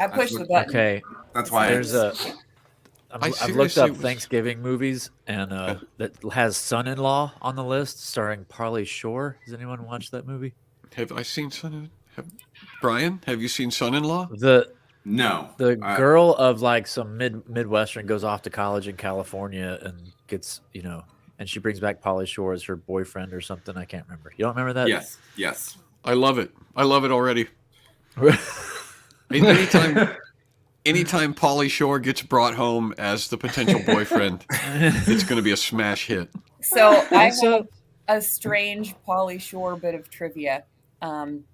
I pushed the button. Okay. That's why There's I've looked up Thanksgiving movies, and that has Son-in-Law on the list, starring Pauly Shore. Has anyone watched that movie? Have I seen Brian, have you seen Son-in-Law? No. The girl of like some Midwestern goes off to college in California and gets, and she brings back Pauly Shore as her boyfriend or something. I can't remember. You don't remember that? Yes. I love it. I love it already. Anytime Pauly Shore gets brought home as the potential boyfriend, it's going to be a smash hit. So I have a strange Pauly Shore bit of trivia. When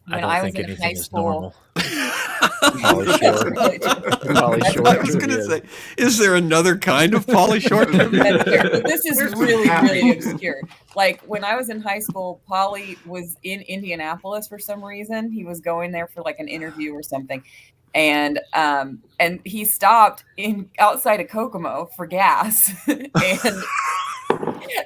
I was in high school, Pauly Shore. Pauly Shore. I was going to say, is there another kind of Pauly Shore trivia? This is really, really obscure. Like when I was in high school, Pauly was in Indianapolis for some reason. He was going there for like an interview or something. And he stopped outside of Kokomo for gas. And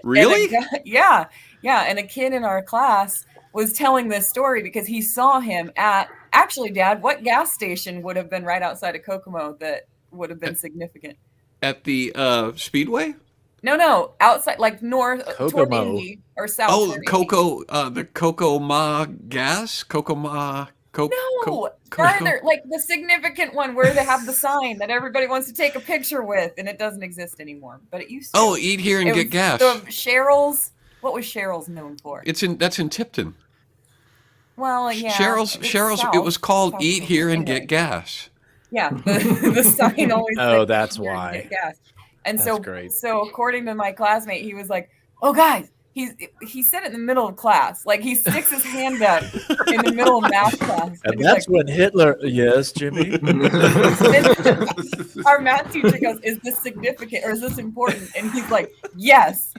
really? Yeah. And a kid in our class was telling this story because he saw him at, actually, Dad, what gas station would have been right outside of Kokomo that would have been significant? At the Speedway? No, outside, like north, Kokomo. toward Indy or south. Oh, the Kokomo gas? Farther, like the significant one where they have the sign that everybody wants to take a picture with, and it doesn't exist anymore. But it used to. Oh, eat here and get gas. The Cheryl's. What was Cheryl's known for? That's in Tipton. Well, yeah. Cheryl's. It was called Eat Here and Get Gas. Yeah, the sign always. Oh, that's why. Get gas. And that's great. So according to my classmate, he was like, "Oh, guys." He said it in the middle of class. Like he sticks his hand up in the middle of math class. And that's when Hitler, yes, Jimmy. Our math teacher goes, "Is this significant or is this important?" And he's like, "Yes,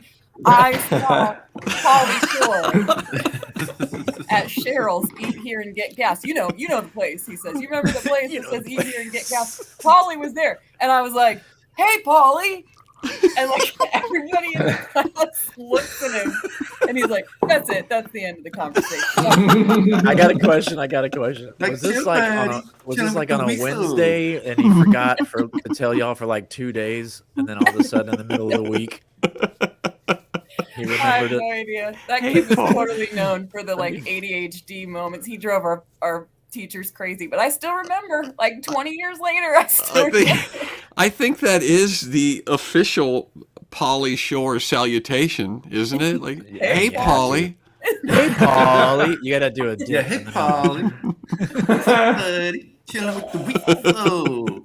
I saw Pauly Shore at Cheryl's Eat Here and Get Gas. You know the place," he says. "You remember the place that says Eat Here and Get Gas?" Pauly was there. And I was like, "Hey, Pauly." And like everybody in the class looks at him, and he's like, "That's it. That's the end of the conversation." I got a question. Was this like on a Wednesday, and he forgot to tell y'all for like 2 days, and then all of a sudden in the middle of the week, he remembered it? I have no idea. That kid was totally known for the like ADHD moments. He drove our teachers crazy, but I still remember. Like 20 years later, I think that is the official Pauly Shore salutation, isn't it? Like, hey, Pauly. Hey, Pauly. You gotta do it. Yeah, hey, Pauly. Buddy, chilling with the week.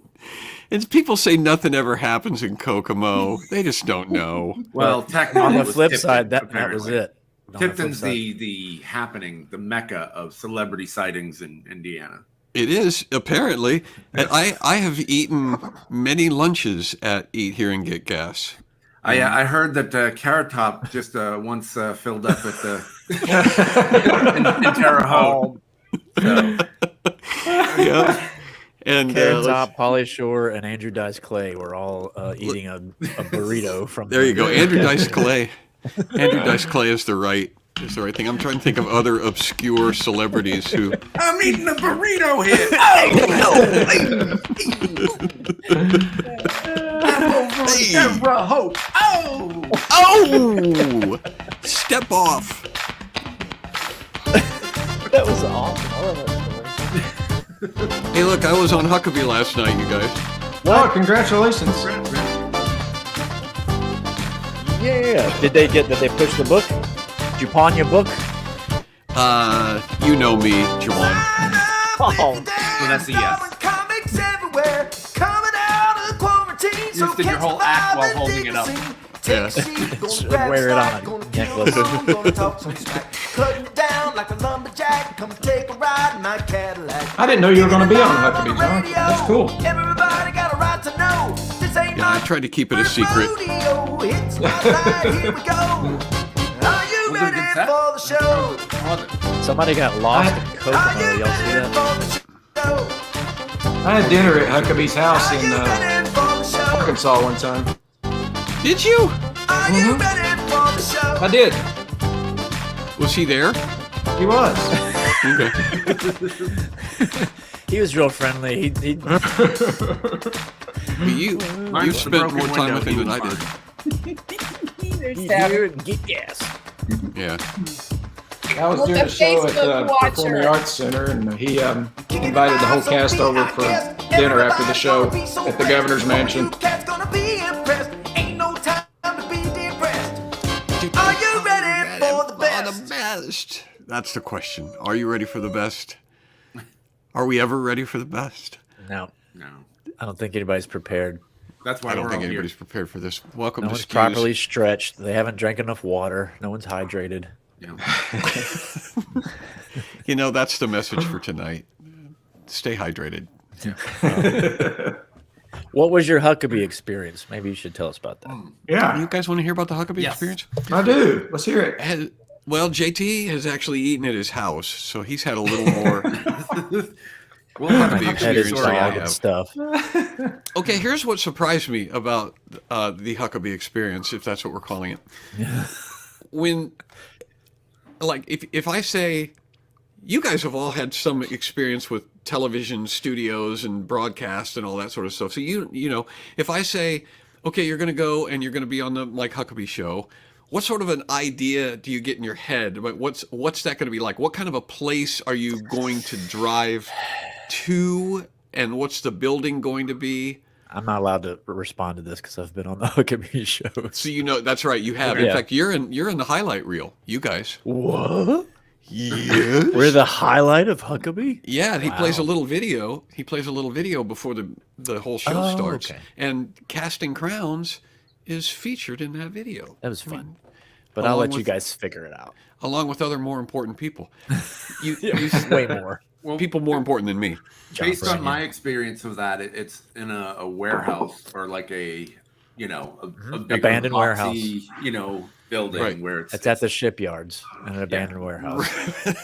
And people say nothing ever happens in Kokomo. They just don't know. Well, technically, on the flip side, that was it. Tipton's the happening, the mecca of celebrity sightings in Indiana. It is, apparently. And I have eaten many lunches at Eat Here and Get Gas. I heard that Carrot Top just once filled up at the in Terre Haute. Yeah. And Carrot Top, Pauly Shore, and Andrew Dice Clay were all eating a burrito from. There you go, Andrew Dice Clay. Andrew Dice Clay is the right thing. I'm trying to think of other obscure celebrities who. I'm eating a burrito here. Oh! Step off. That was awesome. I love that story. Hey, look, I was on Huckabee last night, you guys. Oh, congratulations. Yeah. Did they push the book? Did you pawn your book? You know me, Juwan. Oh. So that's a yes. You just did your whole act while holding it up. Yeah. Wear it on a necklace. I didn't know you were going to be on Huckabee, John. That's cool. Yeah, I tried to keep it a secret. Somebody got lost in Kokomo. Y'all see that? I had dinner at Huckabee's house in Arkansas one time. Did you? Mm-hmm. I did. Was he there? He was. Okay. He was real friendly. You spent more time with him than I did. Get gas. Yeah. I was doing a show at the Performing Arts Center, and he invited the whole cast over for dinner after the show at the governor's mansion. Are you ready for the best? That's the question. Are you ready for the best? Are we ever ready for the best? No. No. I don't think anybody's prepared. That's why I don't we're think all anybody's here. prepared for this. Welcome No to one's SCQS. properly stretched. They haven't drank enough water. No one's hydrated. Yeah. You know, that's the message for tonight. Stay hydrated. What was your Huckabee experience? Maybe you should tell us about that. Yeah, You guys want to hear about the Huckabee Yes. experience? I do. Let's hear it. Well, JT has actually eaten at his house, so he's had a little more We'll have Huckabee a Pet his experience story than I dog and have. stuff. Okay, here's what surprised me about the Huckabee experience, if that's what we're calling it. When, like, if I say, you guys have all had some experience with television studios and broadcast and all that sort of stuff. So you know, if I say, okay, you're going to go and you're going to be on the Mike Huckabee show, what sort of an idea do you get in your head? What's that going to be like? What kind of a place are you going to drive to, and what's the building going to be? I'm not allowed to respond to this because I've been on the Huckabee show. So you know, that's right, you have. In Yeah. fact, you're in the highlight reel, you guys. What? Yes. We're the highlight of Huckabee? Yeah, and he plays a Wow. little video. He plays a little video before the whole show Oh, starts. okay. And Casting Crowns is featured in that video. That was fun. But I'll along let you with- guys figure it out. Along with other more important people. You Way more. people more important than me. Based on Johnson, my experience of that, it's in a warehouse or like a big Abandoned warehouse. building Right. where It's at the shipyards in an abandoned warehouse.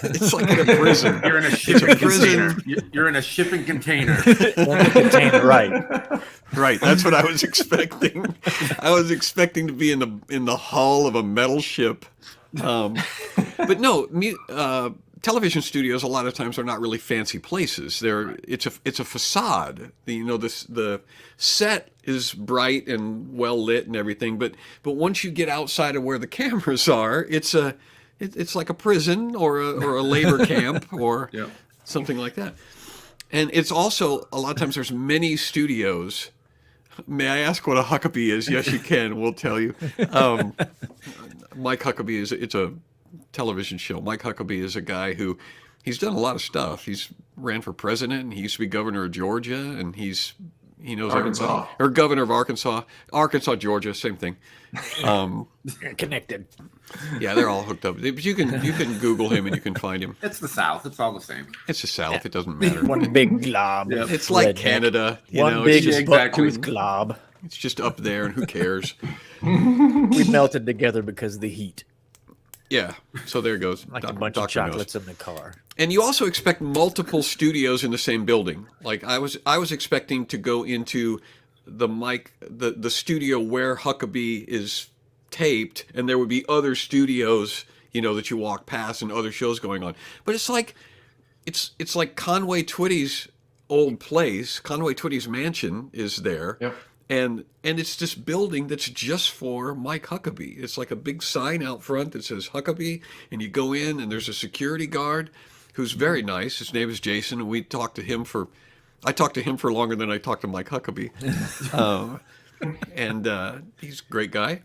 It's like in a prison. you're in a shipping prison. container. You're in a shipping container. Only contained right. Right, that's what I was expecting. I was expecting to be in the hull of a metal ship. But no, television studios a lot of times are not really fancy places. It's a facade. The set is bright and well lit and everything, but once you get outside of where the cameras are, it's like a prison or a labor camp or Yeah. something like that. And it's also a lot of times there's many studios. May I ask what a Huckabee is? Yes, you can. We'll tell you. Mike Huckabee it's a television show. Mike Huckabee is a guy who he's done a lot of stuff. He's ran for president, and he used to be governor of Georgia, and he knows Arkansas. everybody. Or governor of Arkansas, Georgia, same thing. Connected. Yeah, they're all hooked up. But you can Google him and you can find him. It's the South. It's all the same. It's the South. It doesn't matter. One big glob. Yep. It's like Redneck. Canada. One It's big just, exactly. butt-tooth glob. it's just up there, and who cares? We melted together because of the heat. Yeah. So there goes. Like a Doc- bunch of Dr. knows. chocolates in the car. And you also expect multiple studios in the same building. Like I was expecting to go into the studio where Huckabee is taped, and there would be other studios, that you walk past and other shows going on. But it's like Conway Twitty's old place. Conway Twitty's mansion is there. Yep. And it's this building that's just for Mike Huckabee. It's like a big sign out front that says Huckabee, and you go in, and there's a security guard who's very nice. His name is Jason, and I talked to him for longer than I talked to Mike Huckabee. And he's a great guy.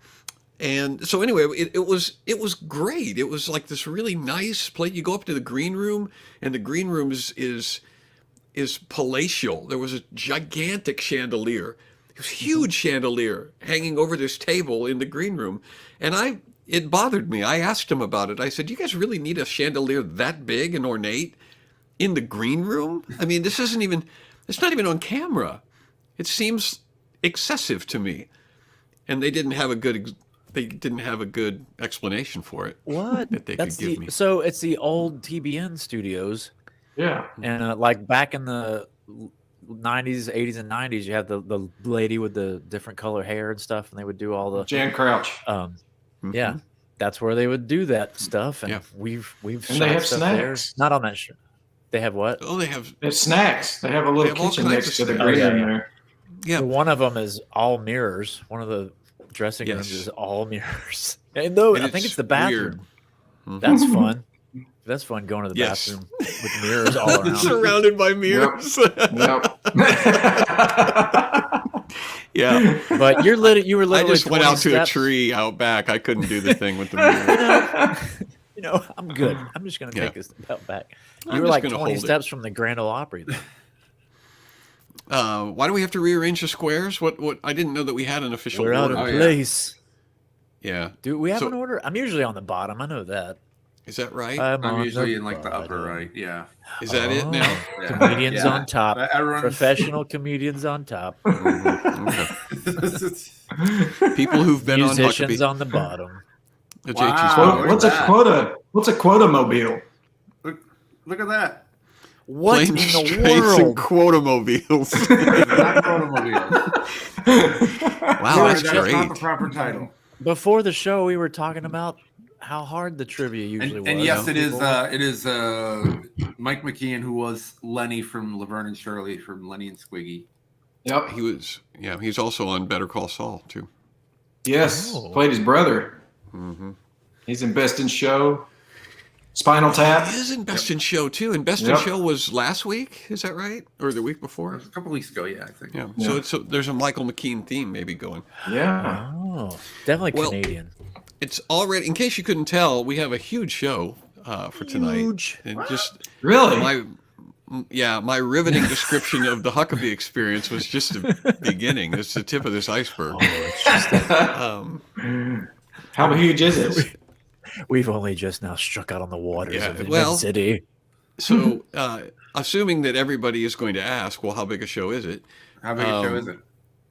And so anyway, it was great. It was like this really nice place. You go up to the green room, and the green room is palatial. There was a gigantic chandelier. It was a huge chandelier hanging over this table in the green room. And it bothered me. I asked him about it. I said, "You guys really need a chandelier that big and ornate in the green room? I mean, it's not even on camera. It seems excessive to me." And they didn't have a good explanation for it. What? That they could give me. So it's the old TBN studios. Yeah. And like back in the 90s, 80s, and 90s, you had the lady with the different color hair and stuff, and they would do all the Jan Crouch. yeah, that's where they would do that stuff. And Yeah. we've And shot they have stuff there. snacks. Not on that show. They have what? Oh, they have snacks. They have a little kitchen next to the green room there. Yeah. So one of them is all mirrors. One of the dressing rooms is all mirrors. And though I think it's the bathroom. Weird. That's fun. That's fun going to the bathroom with mirrors all around. Surrounded by mirrors. Yep. Yeah. But you were literally I just went out to steps. a tree out back. I couldn't do the thing with the mirrors. I'm good. I'm just going to take this out back. You I'm were just like gonna 20 hold it. steps from the Grand Ole Opry. Why do we have to rearrange the squares? What? I didn't know that we had an official We're out order. of place. Yeah. Do we have an order? I'm usually on the bottom. I know that. Is that right? I'm usually in like the upper right. Yeah. Is that it now? Yeah. Comedians on top. Everyone's- Professional comedians on top. Okay. People who've been Musicians on on the bottom. The Wow. JT's What's a quota? What's a quota mobile? Look at that. What in Planes, the trains, and world? quotamobiles. Not automobile. Wow, that's That's not great. the proper title. Before the show, we were talking about how hard the trivia usually was. And yes, it is Mike McKeon, who was Lenny from Laverne and Shirley, from Lenny and Squiggy. Yep. He was, he's also on Better Call Saul, too. Yes. Oh. Played his brother. Mm-hmm. He's in Best in Show. Spinal Tap. He is in Best in Show, too. And Best in Show was last week, is that right? Or the week before? A couple weeks ago, yeah, I think. Yeah. Yeah. So there's a Michael McKean theme maybe going. Yeah. Oh, definitely Canadian. It's already, in case you couldn't tell, we have a huge show for tonight. Huge. And just Really? my riveting description of the Huckabee experience was just the beginning. It's the tip of this iceberg. Oh, it's just How huge is it? we've only just now struck out on the waters of well, City. So, assuming that everybody is going to ask, well, how big a show is it? How big a show is it?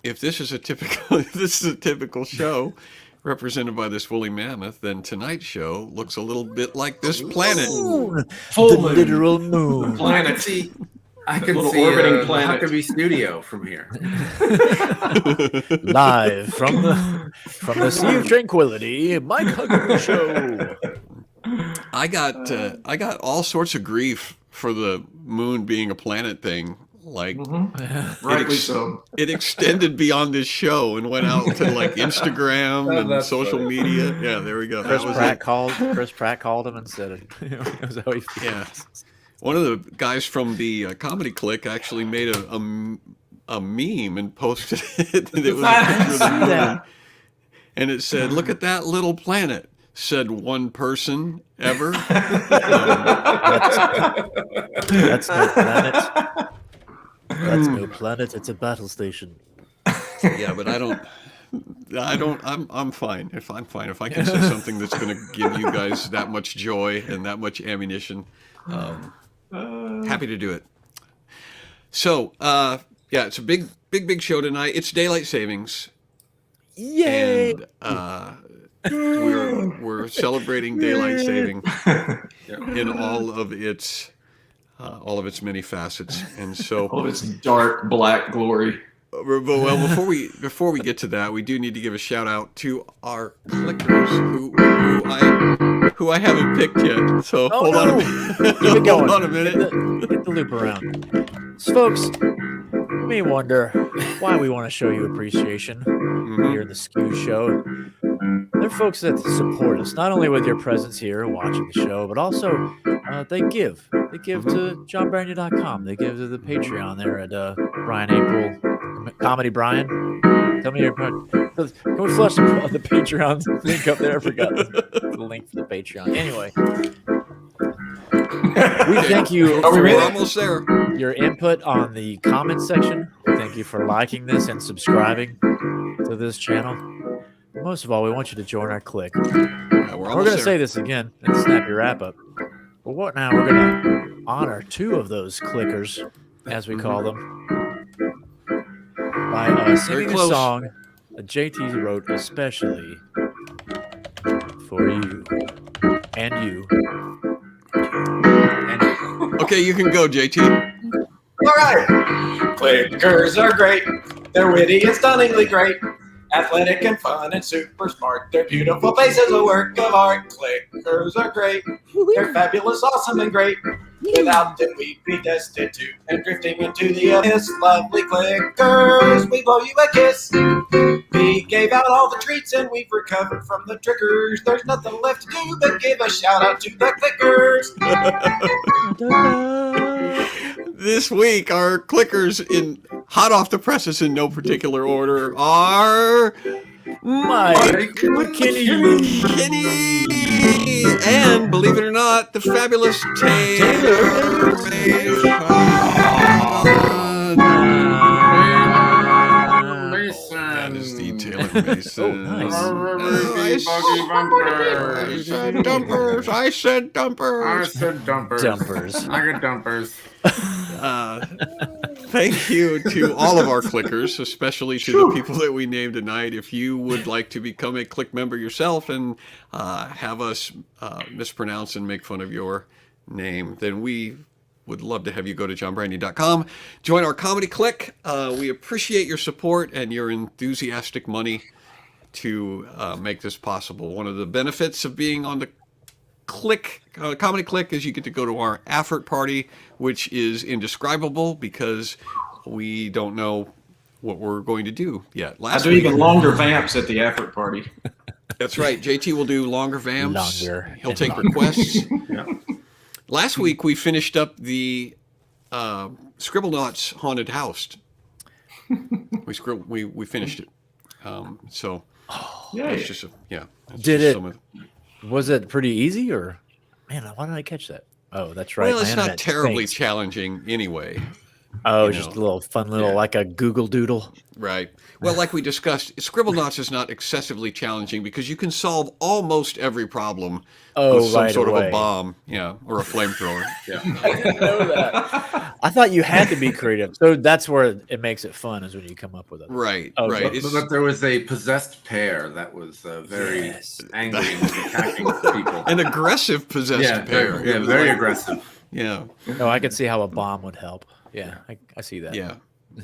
If this is a typical show represented by this woolly mammoth, then tonight's show looks a little bit like this planet. Full the moon. literal moon. Planet. See, I can Little see orbiting the planet. Huckabee studio from here. Live from the Sea of Tranquility, Mike Huckabee Show. I got all sorts of grief for the moon being a planet thing. Like, Rightly so. it extended beyond this show and went out to like Instagram and That's social funny. media. Yeah, there we go. Chris That was Pratt it. called him and said it. It was how he feels. Yeah. One of the guys from the comedy clique actually made a meme and posted it. It was a picture of the moon. And it said, "Look at that little planet," said one person ever. That's no planet. That's no planet. It's a battle station. Yeah, but I'm fine. If I can say something that's going to give you guys that much joy and that much ammunition, happy to do it. So, it's a big show tonight. It's daylight savings. Yay! And we're celebrating daylight saving in all of its many facets. And so, All of its dark black glory. well, before we get to that, we do need to give a shout out to our clickers who I haven't picked yet. So hold on a minute. Keep it going. Hold on a minute. Get the loop around. So, folks, you may wonder why we want to show you appreciation here in the SKU show. They're folks that support us, not only with your presence here watching the show, but also they give. They give to johnbrania.com. They give to the Patreon there at Brian April, Comedy Brian. Tell me, can we flush the Patreon link up there? I forgot the link for the Patreon. Anyway, we thank you Are we for ready? We're almost there. your input on the comment section. Thank you for liking this and subscribing to this channel. Most of all, we want you to join our clique. Yeah, we're We're almost going to there. say this again in the Snappy wrap-up. But what now? We're going to honor two of those clickers, as we call them, by singing a close. song that JT wrote especially for you and you. And Okay, you can go, JT. All right. Clickers are great. They're witty and stunningly great. Athletic and fun and super smart. Their beautiful faces a work of art. Clickers are great. They're fabulous, awesome, and great. Without them, we'd be destitute and drifting into the abyss. Lovely clickers, we blow you a kiss. We gave out all the treats and we've recovered from the triggers. There's nothing left to do but give a shout out to the clickers. This week, our clickers in hot off the presses in no particular order are Mike McKinney, and believe it or not, the fabulous Taylor. That is the Taylor Mason. Oh, nice. I said dumpers. Dumpers. I got dumpers. Thank you to all of our clickers, especially to the people that we named tonight. If you would like to become a click member yourself and have us mispronounce and make fun of your name, then we would love to have you go to johnbrandy.com. Join our comedy click. We appreciate your support and your enthusiastic money to make this possible. One of the benefits of being on the comedy click is you get to go to our effort party, which is indescribable because we don't know what we're going to do yet. I do even longer vamps at the effort party. That's right. JT will do longer vamps. Longer. He'll take requests. Yeah. Last week we finished up the Scribblenauts haunted house. We finished it. So it's just Did it? Was it pretty easy, or man? Why didn't I catch that? Oh, that's right. Well, it's not terribly Thanks. challenging anyway. Oh, just a little fun little like a Google Doodle. Right. Well, like we discussed, Scribblenauts is not excessively challenging because you can solve almost every problem with some sort of a bomb, or a flamethrower. I didn't know that. I thought you had to be creative. So that's where it makes it fun, is when you come up with it. Right. Oh, right. But there was a possessed pair that was very angry and attacking people. An aggressive possessed pair. Very aggressive. Yeah. No, I could see how a bomb would help. Yeah, I see that. Yeah.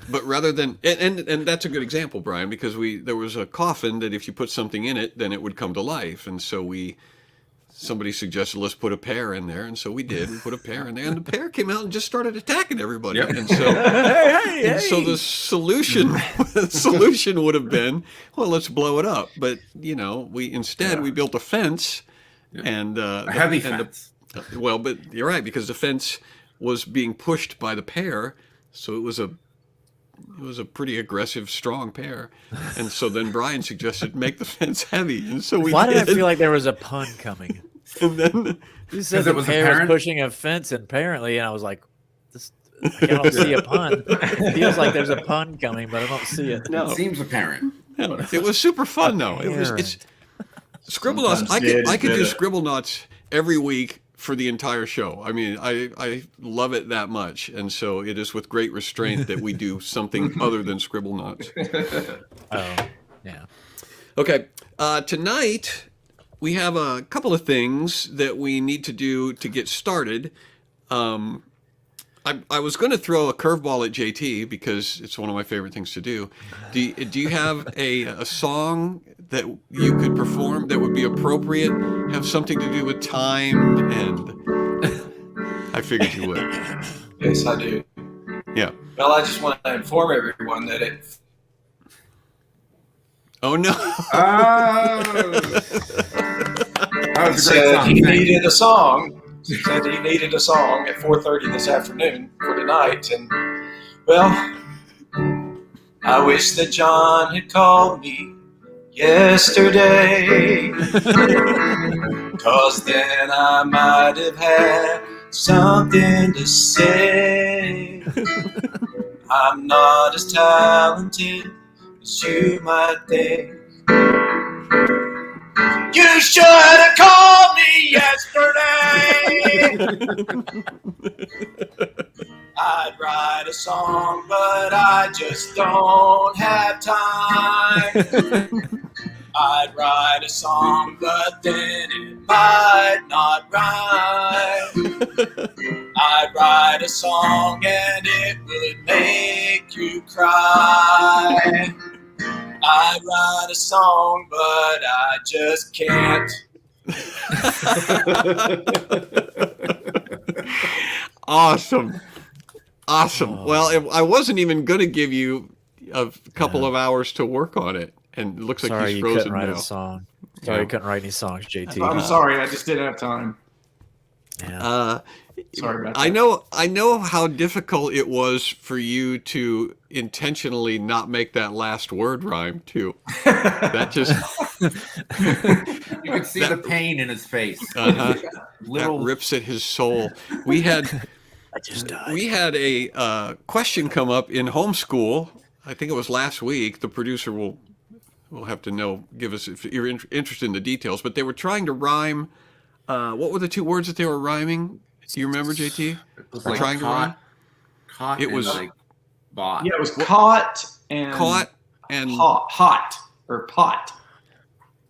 But rather than and that's a good example, Brian, because there was a coffin that if you put something in it, then it would come to life, and so somebody suggested let's put a pear in there, and so we did. We put a pear in there, and the pear came out and just started attacking everybody. Yep. And so so the solution would have been, well, let's blow it up. But we built a fence and a heavy fence. But you're right, because the fence was being pushed by the pear, so it was a pretty aggressive, strong pair. And so then Brian suggested make the fence heavy. And so we Why did I feel like there was a pun coming? And then you said the pair was pushing a fence, apparently, and I was like, I don't see a pun. It feels like there's a pun coming, but I don't see it. No. It seems apparent. No, it was super fun, though. It's Scribblenauts. I could do Scribblenauts every week for the entire show. I mean, I love it that much, and so it is with great restraint that we do something other than Scribblenauts. Oh, yeah. Okay, tonight we have a couple of things that we need to do to get started. I was going to throw a curveball at JT because it's one of my favorite things to do. Do you have a song that you could perform that would be appropriate, have something to do with time? And I figured you would. Yes, I do. Yeah. Well, I just want to inform everyone that it. Oh no! That was a great song. He needed a song. Said he needed a song at 4:30 this afternoon for tonight, and well, I wish that John had called me yesterday, 'cause then I might have had something to say. I'm not as talented as you might think. You should have called me yesterday. I'd write a song, but I just don't have time. I'd write a song, but then it might not rhyme. I'd write a song and it would make you cry. I'd write a song, but I just can't. Awesome. Well, I wasn't even going to give you a couple of hours to work on it, and it looks like he's frozen couldn't write now. a song. Sorry, you couldn't write any songs, JT. I'm sorry, I just didn't have time. Yeah. Sorry about that. I know how difficult it was for you to intentionally not make that last word rhyme too. That just you could see the pain in his face. That rips at his soul. We had a question come up in homeschool. I think it was last week. The producer will have to give us if you're interested in the details. But they were trying to rhyme. What were the two words that they were rhyming? Do you remember, JT? It was like trying to rhyme. Caught. It was like bought. Yeah, it was caught and hot or pot.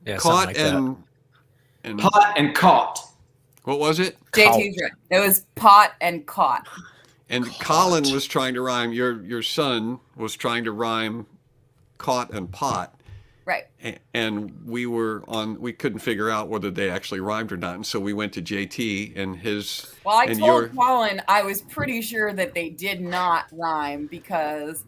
Yeah, caught like and pot and caught. What was it? JT's right. It was pot and caught. And Colin was trying to rhyme. Your son was trying to rhyme caught and pot. Right. And we couldn't figure out whether they actually rhymed or not. And so we went to JT and his. Well, I told Colin I was pretty sure that they did not rhyme because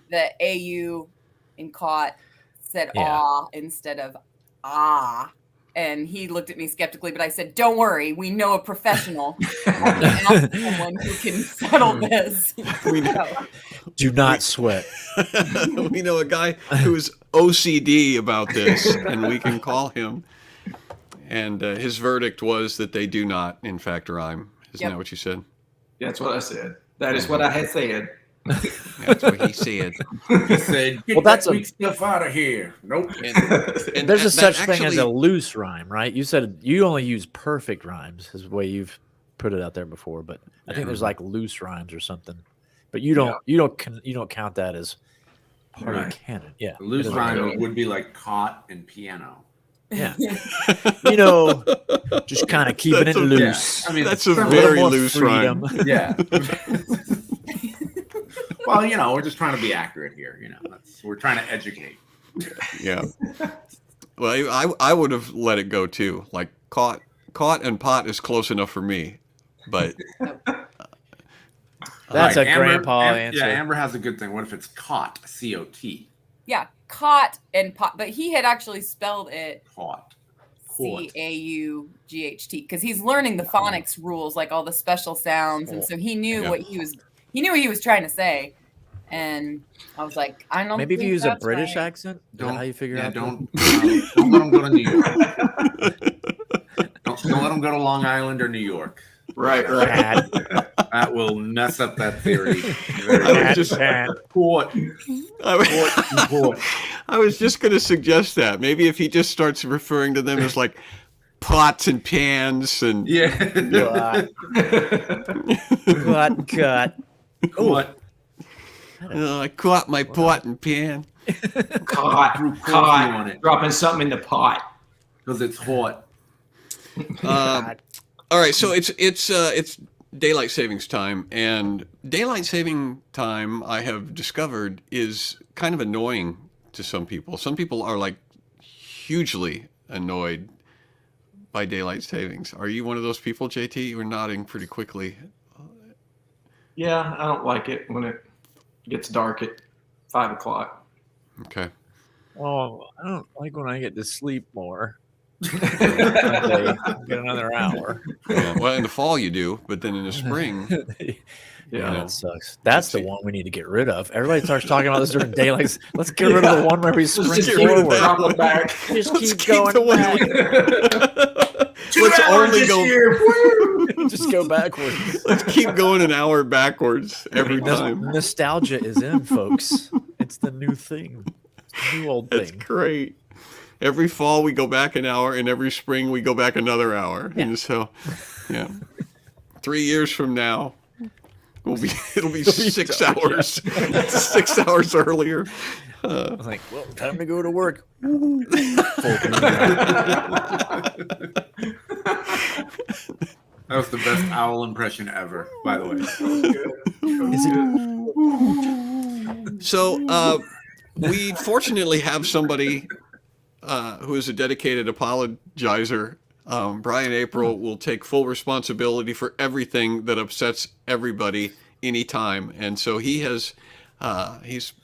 the AU in caught said ah instead of ah. And he looked at me skeptically, but I said, "Don't worry, we know a professional. I can ask someone who can settle this." Do not sweat. We know a guy who's OCD about this, and we can call him. And his verdict was that they do not, in fact, rhyme. Isn't that what you said? That's what I said. That is what I had said. That's what he said. He said, "Get that weak stuff out of here." Nope. And there's a such thing as a loose rhyme, right? You said you only use perfect rhymes, is the way you've put it out there before. But I think there's like loose rhymes or something. But you don't count that as part of canon. Yeah, the loose rhyme would be like caught and piano. Yeah, just kind of keeping it loose. Yeah. I mean, that's a very loose freedom. Rhyme. Yeah. Well, we're just trying to be accurate here. We're trying to educate. Yeah. Well, I would have let it go too. Like caught and pot is close enough for me, but that's a grandpa answer. Yeah, Amber has a good thing. What if it's caught? C-O-T. Yeah, caught and pot, but he had actually spelled it caught. C-A-U-G-H-T because he's learning the phonics rules, like all the special sounds, and so he knew what he was. He knew what he was trying to say, and I was like, I don't. Maybe if you use a British accent, don't how you figure out. Don't let him go to New York. don't let him go to Long Island or New York. Right. That will mess up that theory. I was just going to suggest that maybe if he just starts referring to them as like pots and pans and cut. What? I caught my pot and pan. Caught. Dropping something in the pot because it's hot. All right, so it's daylight savings time, and daylight saving time I have discovered is kind of annoying to some people. Some people are like hugely annoyed by daylight savings. Are you one of those people, JT? You were nodding pretty quickly. Yeah, I don't like it when it gets dark at 5 o'clock. Okay. Oh, I don't like when I get to sleep more. Get another hour. Yeah, well, in the fall you do, but then in the spring, that sucks. That's the one we need to get rid of. Everybody starts talking about this during daylight. Let's get rid of the one where we spring forward. Drop it back. Just keep going back. Let's only go. Just go backwards. Let's keep going an hour backwards every time. Nostalgia is in, folks. It's the new thing. It's the new old thing. That's great. Every fall we go back an hour, and every spring we go back another hour. Yeah. And so, 3 years from now, it'll be 6 hours. 6 hours earlier. I was like, well, time to go to work. That was the best owl impression ever, by the way. So we fortunately have somebody who is a dedicated apologizer Brian April will take full responsibility for everything that upsets everybody anytime. And so he's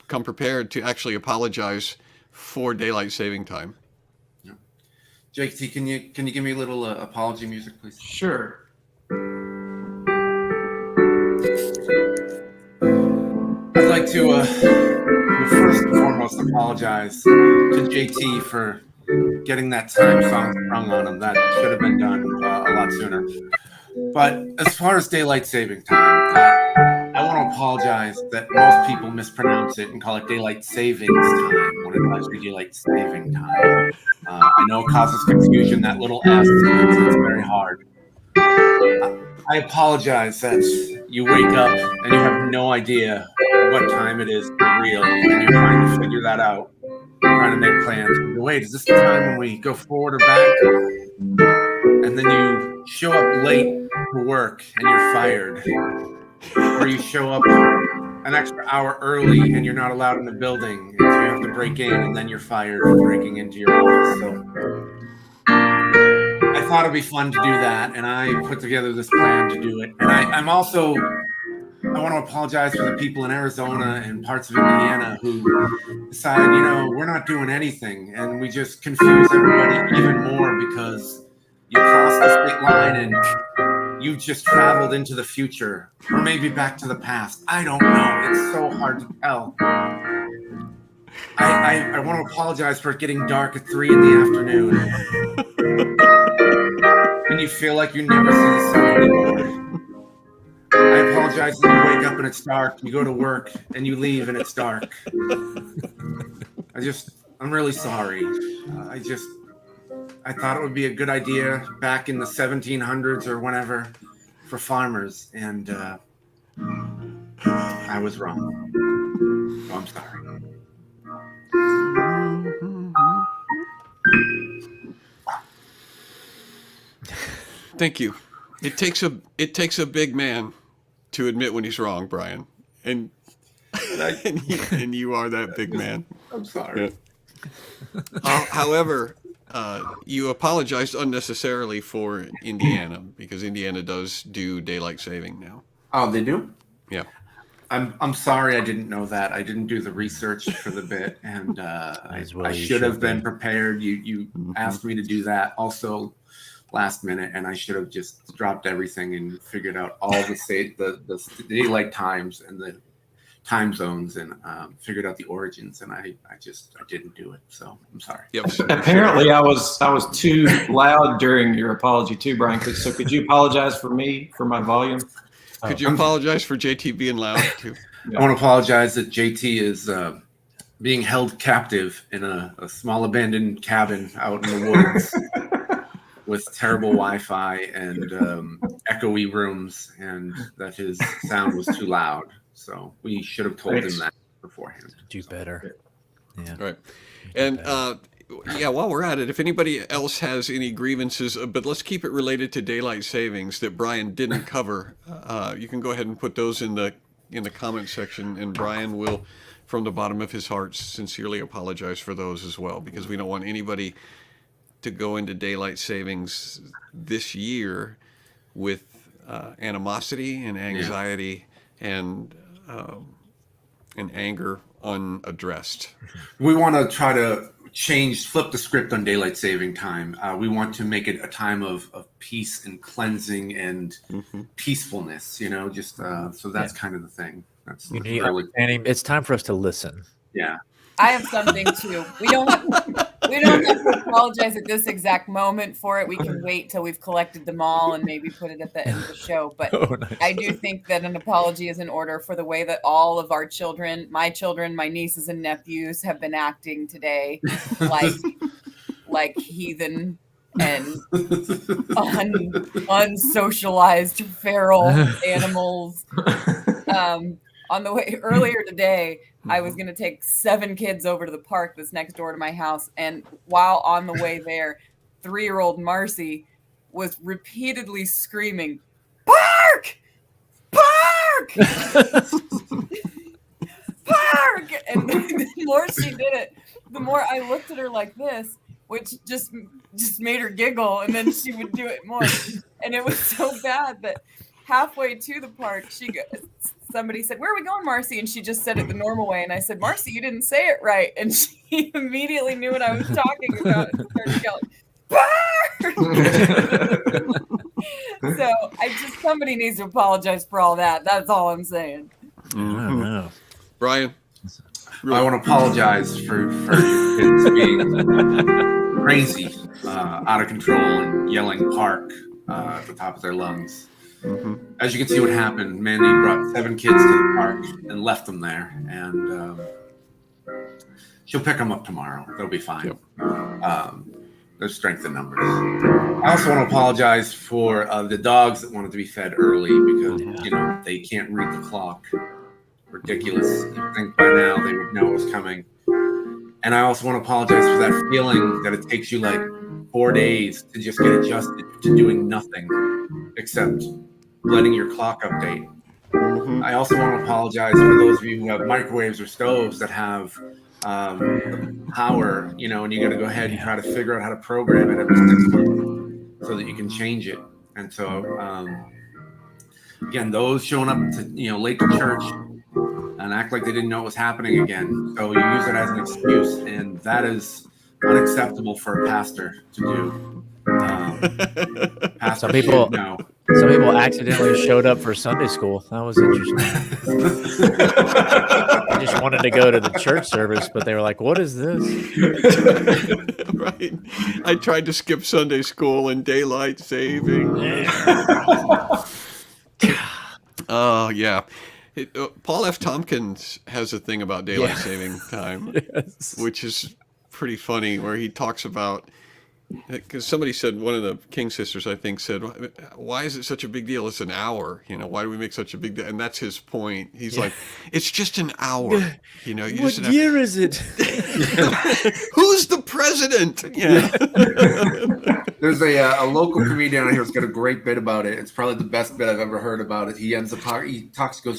come prepared to actually apologize for daylight saving time. Yeah. JT, can you give me a little apology music, please? Sure. I'd like to first and foremost apologize to JT for getting that time song sprung on him. That should have been done a lot sooner. But as far as daylight saving time, I want to apologize that most people mispronounce it and call it daylight savings time when it's actually daylight saving time. I know it causes confusion, that little S, it's very hard. I apologize that you wake up and you have no idea what time it is for real, and you're trying to figure that out, trying to make plans. Wait, is this the time when we go forward or back? And then you show up late to work and you're fired. Or you show up an extra hour early and you're not allowed in the building, and so you have to break in, and then you're fired for breaking into your office. So I thought it'd be fun to do that, and I put together this plan to do it. And I want to apologize for the people in Arizona and parts of Indiana who decide, we're not doing anything, and we just confuse everybody even more because you crossed the state line and you just traveled into the future, or maybe back to the past. I don't know. It's so hard to tell. I want to apologize for it getting dark at 3 in the afternoon. And you feel like you never see the sun anymore. I apologize that you wake up and it's dark. You go to work and you leave and it's dark. I'm really sorry. I thought it would be a good idea back in the 1700s or whenever for farmers, and I was wrong. So I'm sorry. Thank you. It takes a big man to admit when he's wrong, Brian, and you are that big man. I'm sorry. Yeah. However, you apologized unnecessarily for Indiana, because Indiana does do daylight saving now. Oh, they do? Yeah. I'm sorry I didn't know that. I didn't do the research for the bit, and I should have been prepared. You asked me to do that also last minute, and I should have just dropped everything and figured out all the daylight times and the time zones, and figured out the origins, and I didn't do it, so I'm sorry. Yep. Apparently I was too loud during your apology too, Brian. So could you apologize for me for my volume? Could you apologize for JT being loud too? I want to apologize that JT is being held captive in a small abandoned cabin out in the woods with terrible Wi-Fi and echoey rooms, and that his sound was too loud. So we should have told him that beforehand. Do better. Yeah. Right. And while we're at it, if anybody else has any grievances, but let's keep it related to daylight savings that Brian didn't cover, you can go ahead and put those in the comment section, and Brian will, from the bottom of his heart, sincerely apologize for those as well, because we don't want anybody to go into daylight savings this year with animosity and anxiety and anger unaddressed. We want to try to flip the script on daylight saving time. We want to make it a time of peace and cleansing and peacefulness, just so that's kind of the thing. That's really, it's time for us to listen. Yeah. I have something too. We don't have to apologize at this exact moment for it. We can wait till we've collected them all and maybe put it at the end of the show. But nice. I do think that an apology is in order for the way that all of our children, my nieces and nephews, have been acting today, like heathen and unsocialized feral animals. On the way earlier today, I was going to take 7 kids over to the park that's next door to my house. And while on the way there, 3-year-old Marcy was repeatedly screaming, "Park! Park! Park!" And the more she did it, the more I looked at her like this, which just just made her giggle, and then she would do it more. And it was so bad that halfway to the park, somebody said, "Where are we going, Marcy?" And she just said it the normal way. And I said, "Marcy, you didn't say it right." And she immediately knew what I was talking about and started yelling, So somebody needs to apologize for all that. That's all I'm saying. Mm-hmm. Brian? I want to apologize for your kids being crazy, out of control, and yelling "park" at the top of their lungs. Mm-hmm. As you can see what happened, Mandy brought 7 kids to the park and left them there, and she'll pick them up tomorrow. They'll be fine. Yep. There's strength in numbers. I also want to apologize for the dogs that wanted to be fed early because they can't read the clock. Ridiculous. You think by now they would know it was coming. And I also want to apologize for that feeling that it takes you like 4 days to just get adjusted to doing nothing except letting your clock update. Mm-hmm. I also want to apologize for those of you who have microwaves or stoves that have power, and you got to go ahead and try to figure out how to program it every 6 months so that you can change it. And so, again, those showing up to, late to church and act like they didn't know what was happening again. So you use it as an excuse, and that is unacceptable for a pastor to do. Some people accidentally showed up for Sunday school. That was interesting. They just wanted to go to the church service, but they were like, "What is this?" Right. I tried to skip Sunday school and daylight saving. Oh, yeah. Paul F. Tompkins has a thing about daylight saving time, which is pretty funny, where he talks about, because somebody said, one of the King sisters, I think, said, "Why is it such a big deal? It's an hour. Why do we make such a big deal?" And that's his point. He's like, it's just an hour. What year is it? Who's the president? Yeah. There's a local comedian out here who's got a great bit about it. It's probably the best bit I've ever heard about it. He goes,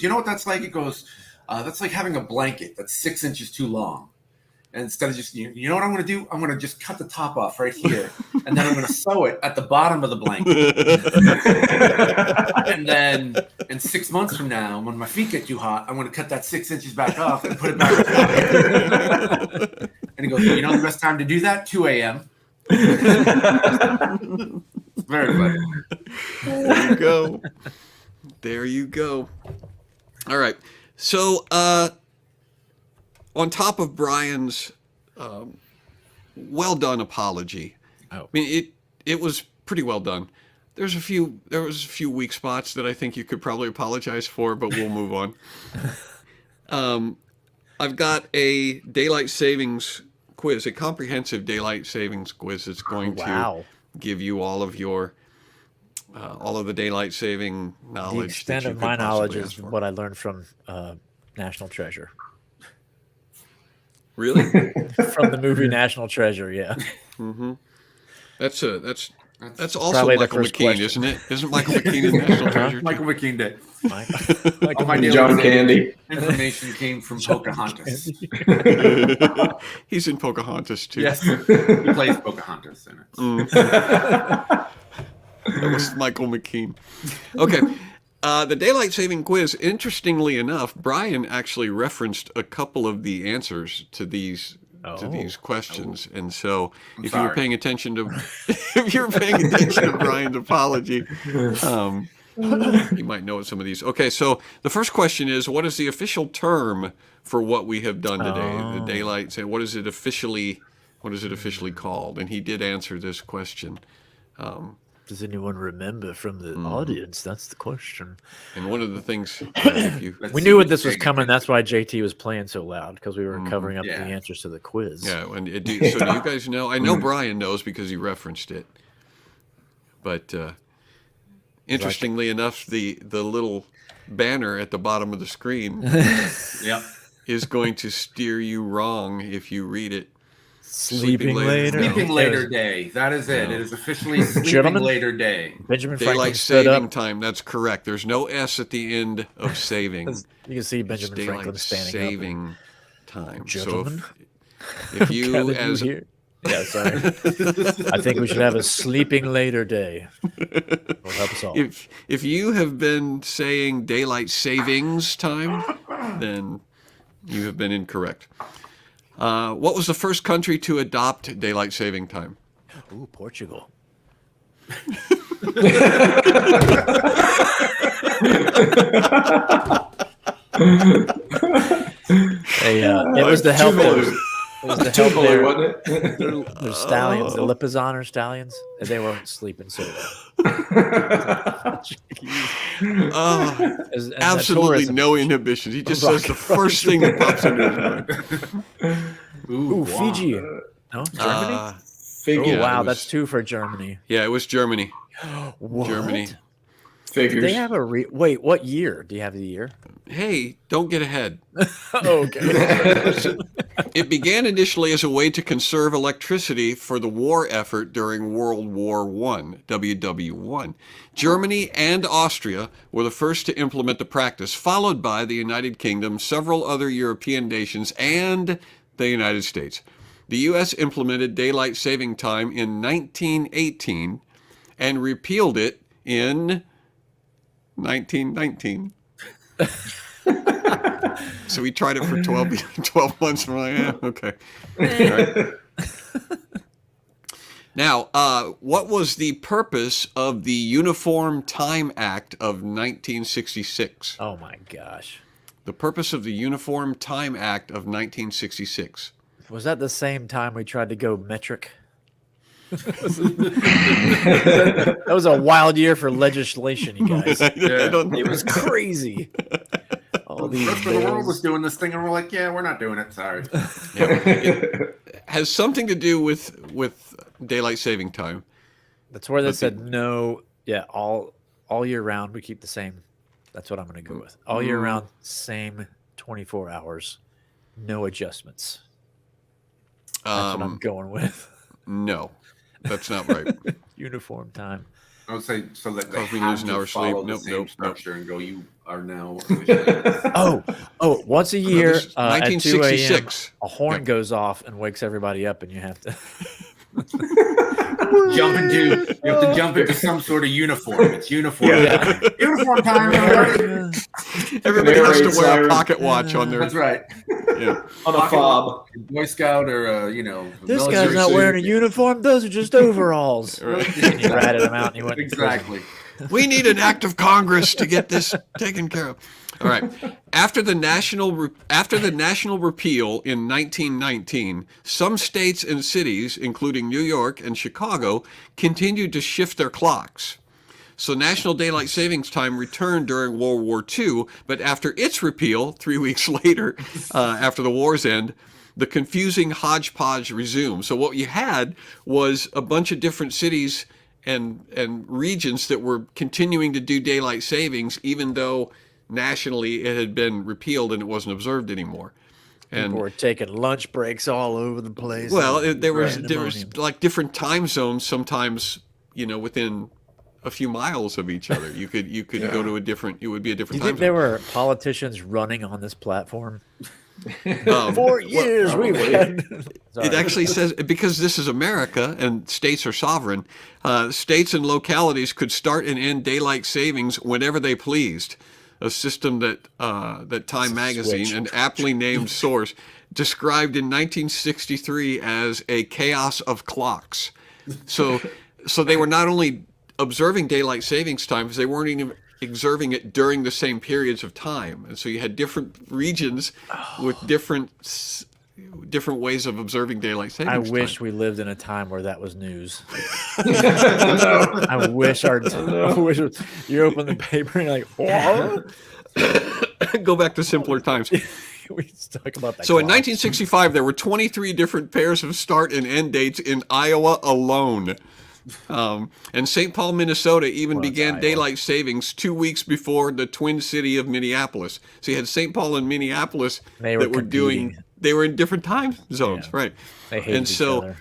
"You know what that's like?" It goes, "That's like having a blanket that's 6 inches too long. And instead of just, you know what I'm going to do? I'm going to just cut the top off right here. And then I'm going to sew it at the bottom of the blanket. And then in 6 months from now, when my feet get too hot, I'm going to cut that 6 inches back off and put it back on." And he goes, "You know the best time to do that? 2 a.m. Very funny. There you go. There you go. All right. So, on top of Brian's well done apology, I mean it was pretty well done. There was a few weak spots that I think you could probably apologize for, but we'll move on. I've got a daylight savings quiz, a comprehensive daylight savings quiz that's going to give you all of your all of the daylight saving knowledge. The extent of my knowledge is what I learned from National Treasure. Really? From the movie National Treasure, yeah. Mm-hmm. That's also Michael McKean, isn't it? Isn't Michael McKean in National Treasure? Michael McKean did. Michael John Candy. Information came from Pocahontas. He's in Pocahontas too. Yes, he plays Pocahontas in it. That was Michael McKean. Okay. The daylight saving quiz, interestingly enough, Brian actually referenced a couple of the answers to these questions. And so if you were paying attention to Brian's apology, you might know some of these. Okay, so the first question is, what is the official term for what we have done today? The daylight saving, what is it officially called? And he did answer this question. Does anyone remember from the audience? That's the question. And one of the things, we knew what this was coming. That's why JT was playing so loud, because we were covering up the answers to the quiz. Yeah. And so do you guys know? I know Brian knows because he referenced it. But interestingly enough, the little banner at the bottom of the screen is going to steer you wrong if you read it. Sleeping later. Sleeping later day. That is it. It is officially sleeping later day. Benjamin Daylight saving time. That's correct. There's no S at the end of saving. You can see Benjamin Franklin standing saving up. Time. Gentlemen, so if you Yeah, sorry. I think we should have a sleeping later day. Will help us all. If you have been saying daylight savings time, then you have been incorrect. What was the first country to adopt daylight saving time? Ooh, Portugal. It was the help. It was the help there, wasn't it? The stallions, the Lipizzaner stallions, they weren't sleeping so well. Absolutely no inhibitions. He just says the first thing that pops into his mind. Ooh, Fiji. No, Germany? Figure. Oh, wow, that's 2 for Germany. Yeah, it was Germany. What? Germany. Figures. Did they have a wait, what year? Do you have the year? Hey, don't get ahead. Okay. It began initially as a way to conserve electricity for the war effort during World War I, WW1. Germany and Austria were the first to implement the practice, followed by the United Kingdom, several other European nations, and the United States. The U.S. implemented daylight saving time in 1918 and repealed it in 1919. So we tried it for 12 months. We're like, yeah, okay. All right. Now, what was the purpose of the Uniform Time Act of 1966? Oh, my gosh. The purpose of the Uniform Time Act of 1966. Was that the same time we tried to go metric? That was a wild year for legislation, you guys. It was crazy. All The rest of the world was doing this thing, and we're like, yeah, we're not doing it. Sorry. It has something to do with daylight saving time. That's where they said no. Yeah, all year round we keep the same. That's what I'm going to go with. All year round, same 24 hours, no adjustments. That's what I'm going with. No, that's not right. Uniform time. I would say so that they we have lose an to hour's follow sleep. the Nope, same nope. structure and go. You are now officially. Oh, once a year, this is at 2 a.m., 1966. a horn goes off and wakes everybody up, and you have to You have to jump into some sort of uniform. It's uniform. Uniform time. Everybody has to wear a pocket watch on their. That's right. Yeah. On a fob. Boy Scout or This guy's not wearing a uniform. Those are just overalls. And you ratted him out, and he went Exactly. We need an act of Congress to get this taken care of. All right. After the national repeal in 1919, some states and cities, including New York and Chicago, continued to shift their clocks. So National Daylight Savings Time returned during World War II, but after its repeal, 3 weeks later, after the war's end, the confusing hodgepodge resumed. So what you had was a bunch of different cities and regions that were continuing to do daylight savings, even though nationally it had been repealed and it wasn't observed anymore. And people were taking lunch breaks all over the place. Well, there was like different time zones sometimes, within a few miles of each other. You could go to it would be a different time. Do you think there were politicians running on this platform? 4 years we've had. It actually says, because this is America and states are sovereign, states and localities could start and end daylight savings whenever they pleased. A system that Time Magazine, an aptly named source, described in 1963 as a chaos of clocks. So they were not only observing daylight savings times, they weren't even observing it during the same periods of time. And so you had different regions with different ways of observing daylight savings time. I wish we lived in a time where that was news. I wish you open the paper and you're like, what? Go back to simpler times. We talk about that. So in 1965, there were 23 different pairs of start and end dates in Iowa alone. And St. Paul, Minnesota even began daylight savings 2 weeks before the Twin City of Minneapolis. So you had St. Paul and Minneapolis they were in different time zones, right? They hated each other.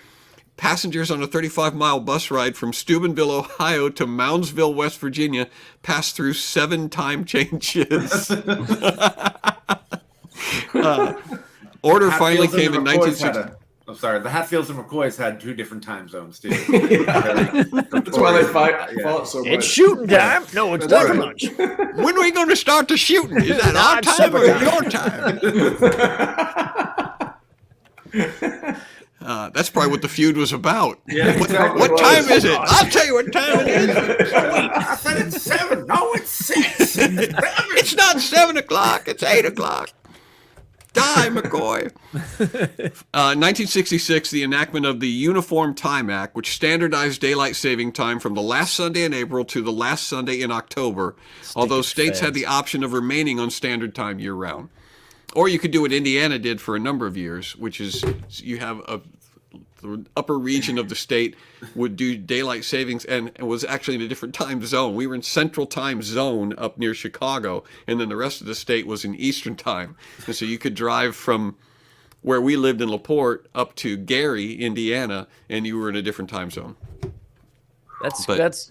Passengers on a 35-mile bus ride from Steubenville, Ohio to Moundsville, West Virginia passed through 7 time changes. Order finally came in 1960. I'm sorry. The Hatfields and McCoys had 2 different time zones too. That's why they fought so much. It's shooting time. No, it's time for lunch. When are we going to start the shooting? Is that our time or your time? That's probably what the feud was about. Yeah, exactly. What time is it? I'll tell you what time it is. I said it's 7. No, it's 6. It's not 7 o'clock. It's 8 o'clock. Die, McCoy. 1966, the enactment of the Uniform Time Act, which standardized daylight saving time from the last Sunday in April to the last Sunday in October, although states had the option of remaining on standard time year-round. Or you could do what Indiana did for a number of years, which is you have the upper region of the state would do daylight savings and it was actually in a different time zone. We were in Central Time Zone up near Chicago, and then the rest of the state was in Eastern Time. And so you could drive from where we lived in LaPorte up to Gary, Indiana, and you were in a different time zone. That's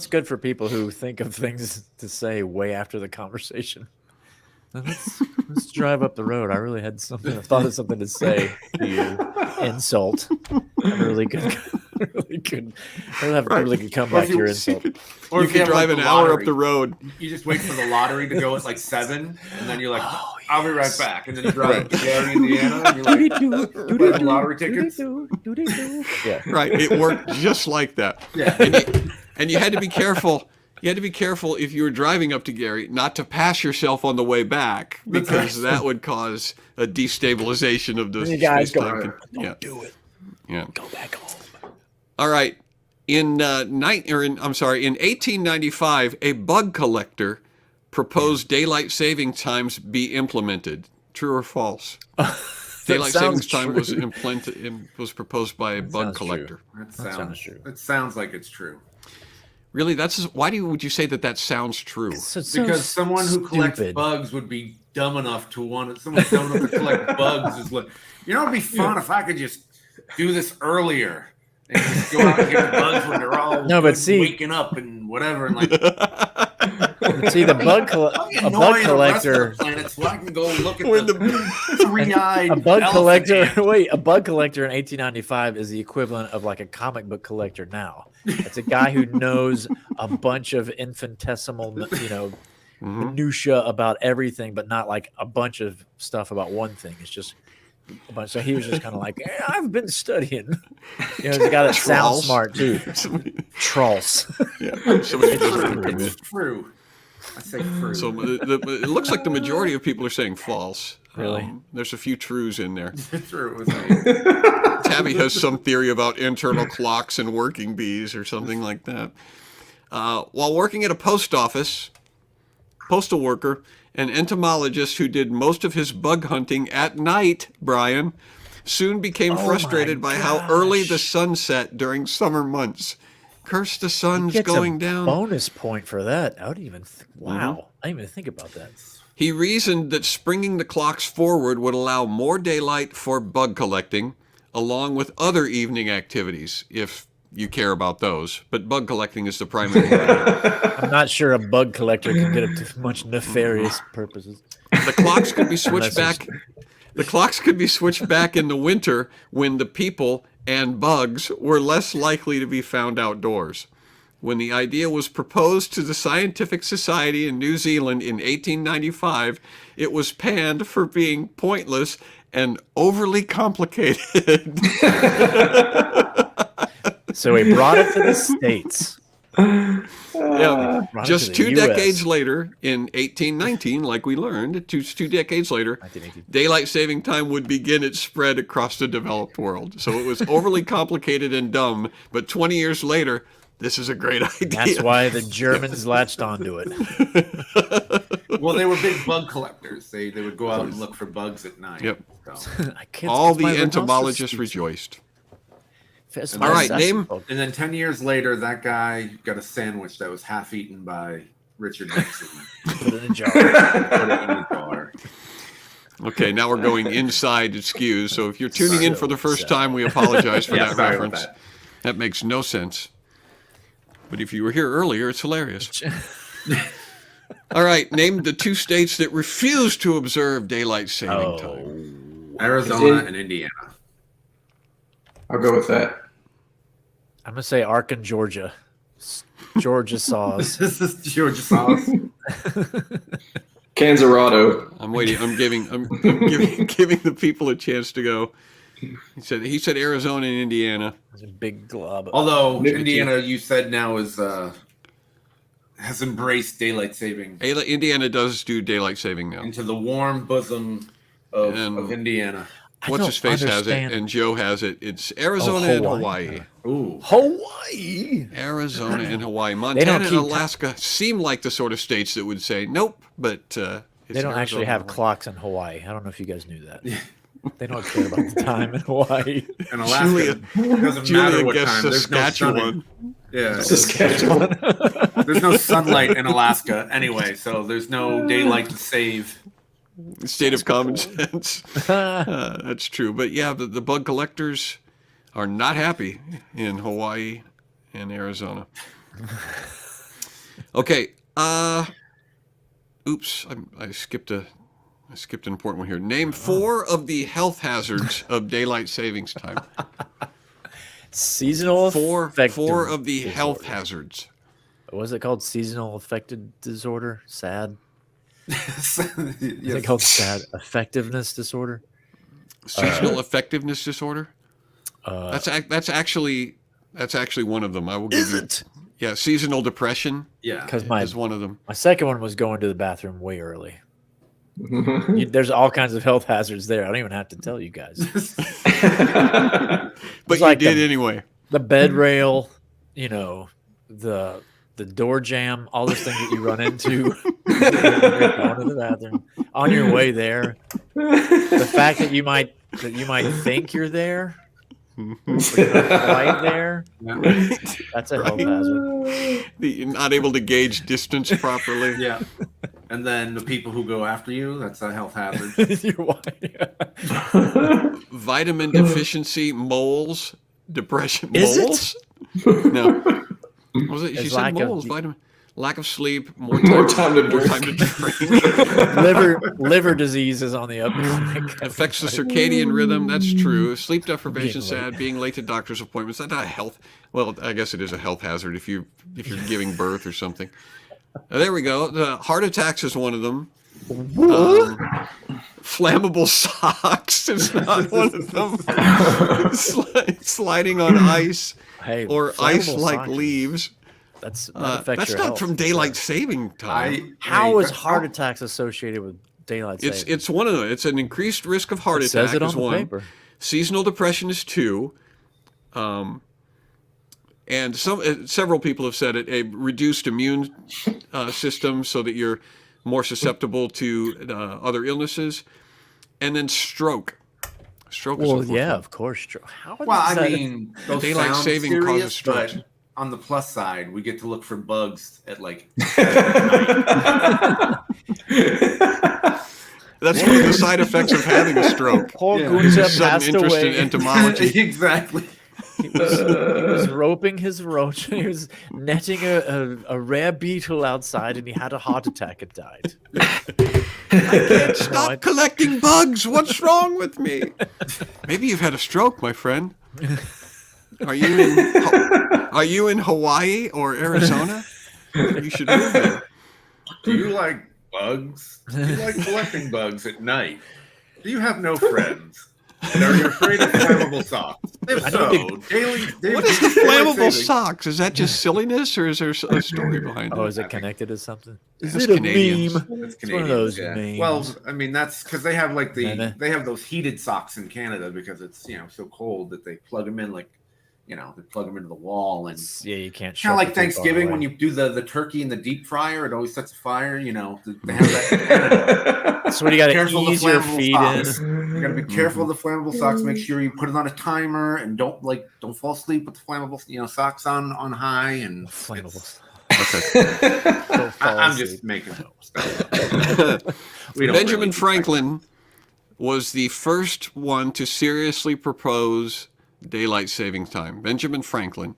good for people who think of things to say way after the conversation. Let's drive up the road. I really had something. I thought of something to say to you. Insult. Really good. Really good. I'll have a really good comeback to your insult. Or if you drive an hour up the road. You just wait for the lottery to go at like 7, and then you're like, I'll be right back. And then you drive to Gary, Indiana, and you're like, buy the lottery tickets. Yeah. Right. It worked just like that. Yeah. And you had to be careful. You had to be careful if you were driving up to Gary not to pass yourself on the way back, because that would cause a destabilization of the space-time. Don't do it. Yeah. Go back home. All right. In 1895, a bug collector proposed daylight saving times be implemented. True or false? Daylight savings time was proposed by a bug collector. That sounds true. It sounds like it's true. Really? Why would you say that sounds true? Because someone who collects bugs would be dumb enough to someone dumb enough to collect bugs is like, it'd be fun if I could just do this earlier and just go out and get the bugs when they're all waking up and whatever. And like, see, a bug collector. So I can go look at the three-eyed. A bug collector. Wait, a bug collector in 1895 is the equivalent of like a comic book collector now. It's a guy who knows a bunch of infinitesimal, minutia about everything, but not like a bunch of stuff about one thing. It's just a bunch. So he was just kind of like, I've been studying. He's a guy that sounds smart too. Trolls. Yeah. It's true. I say true. So it looks like the majority of people are saying false. Really? There's a few trues in there. True. Tabby has some theory about internal clocks and working bees or something like that. While working at a postal worker, an entomologist who did most of his bug hunting at night, Brian, soon became frustrated by how early the sun set during summer months. Curse the sun's going down. Bonus point for that. I would even wow. I didn't even think about that. He reasoned that springing the clocks forward would allow more daylight for bug collecting, along with other evening activities, if you care about those. But bug collecting is the primary. I'm not sure a bug collector can get up to much nefarious purposes. The clocks could be switched back. The clocks could be switched back in the winter when the people and bugs were less likely to be found outdoors. When the idea was proposed to the Scientific Society in New Zealand in 1895, it was panned for being pointless and overly complicated. So he brought it to the States. Just 2 decades later, in 1819, like we learned, two decades later, daylight saving time would begin its spread across the developed world. So it was overly complicated and dumb, but 20 years later, this is a great idea. That's why the Germans latched onto it. Well, they were big bug collectors. They would go out and look for bugs at night. Yep. So. All the entomologists rejoiced. All right, name. And then 10 years later, that guy got a sandwich that was half eaten by Richard Nixon. Put it in a jar. Put it in a jar. Okay, now we're going inside SKUs. So if you're tuning in for the first time, we apologize for that reference. That makes no sense. But if you were here earlier, it's hilarious. All right, name the 2 states that refuse to observe daylight saving time. Arizona and Indiana. I'll go with that. I'm gonna say Arkin, Georgia. Georgia sauce. This is Georgia sauce. Kanzerado. I'm waiting. I'm giving the people a chance to go. He said Arizona and Indiana. It's a big glob. Although Indiana, you said now has embraced daylight saving. Indiana does do daylight saving now. Into the warm bosom of Indiana. What's his face has it, and Joe has it. It's Arizona and Hawaii. Ooh, Hawaii, Arizona and Hawaii. Montana and Alaska seem like the sort of states that would say nope, but they don't actually have clocks in Hawaii. I don't know if you guys knew that. They don't care about the time in Hawaii. And Alaska doesn't matter what time. There's Saskatchewan. Yeah, Saskatchewan. There's no sunlight in Alaska anyway, so there's no daylight to save. State of common sense. That's true. But yeah, the bug collectors are not happy in Hawaii and Arizona. Okay. Oops. I skipped an important one here. Name 4 of the health hazards of daylight savings time. Seasonal four of the disorder. Health hazards. What is it called? Seasonal affected disorder? SAD? Yes. Is it called SAD? Effectiveness disorder? Seasonal effectiveness disorder? That's actually one of them. I will give you. Yeah, seasonal depression. Yeah, because is one of them. My second one was going to the bathroom way early. There's all kinds of health hazards there. I don't even have to tell you guys. But you did anyway. The bed rail, the door jam, all those things that you run into going to the bathroom on your way there. The fact that you might think you're there, but you're not quite there. That's a health hazard. You're not able to gauge distance properly. Yeah. And then the people who go after you, that's a health hazard. Vitamin deficiency, moles, depression. Moles? No. Was it? She said moles, vitamin. Lack of sleep, more time to drink. liver disease is on the up. Affects the circadian rhythm. That's true. Sleep deprivation, sad. Being late to doctor's appointments. That's not a health. Well, I guess it is a health hazard if you're giving birth or something. There we go. The heart attacks is one of them. Flammable socks is not one of them. Sliding on ice or ice-like leaves. That's not health. from daylight saving time. How is heart attacks associated with daylight saving? It's one of them. It's an increased risk of heart attack. Says it on is the one. paper. Seasonal depression is 2. And several people have said it, a reduced immune system so that you're more susceptible to other illnesses. And then stroke. Stroke is of course. Those daylight saving serious, causes stroke. But on the plus side, we get to look for bugs at That's one of the side effects of having a stroke. Poor Gunja passed interest away. in entomology. Exactly. He was roping his roach. He was netting a rare beetle outside, and he had a heart attack and died. I can't stop collecting bugs. What's wrong with me? Maybe you've had a stroke, my friend. Are you in Hawaii or Arizona? You should move there. Do you like bugs? Do you like collecting bugs at night? Do you have no friends? And are you afraid of flammable socks? If so, what is the flammable socks? Is that just silliness, or is there a story behind it? Oh, is it connected to something? Is it a meme? It's one of those memes. Well, I mean, that's because they have they have those heated socks in Canada because it's so cold that they plug them in they plug them into the wall, and you can't. Kind of like Thanksgiving when you do the turkey in the deep fryer, it always sets a fire. They have that in Canada. So you got to ease your feet in. You got to be careful of the flammable socks. Make sure you put it on a timer, and don't fall asleep with the flammable socks on high and flammable. Okay. I'm just making stuff up. Benjamin Franklin was the first one to seriously propose daylight saving time. Benjamin Franklin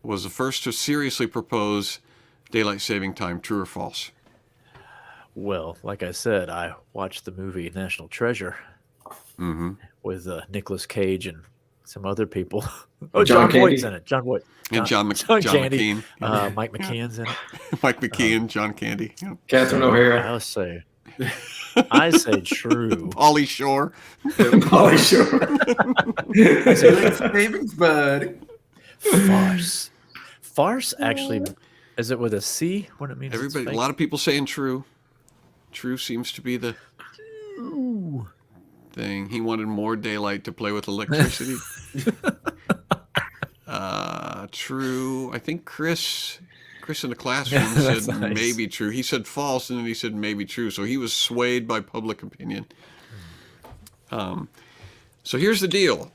was the first to seriously propose daylight saving time. True or false? Well, like I said, I watched the movie National Treasure with Nicolas Cage and some other people. Oh, John John Voight's Candy. in it. John Voight. And John Candy. McKean. Mike McKeon's in it. Mike McKeon, John Candy. Yeah. Catherine O'Hara. I say true. Pauly Shore. Pauly Shore. Savings, buddy. Farce actually, is it with a C? What it means? A lot of people saying true. True seems to be the thing. He wanted more daylight to play with electricity. True. I think Chris in the classroom said nice. Maybe true. He said false, and then he said maybe true. So he was swayed by public opinion. So here's the deal.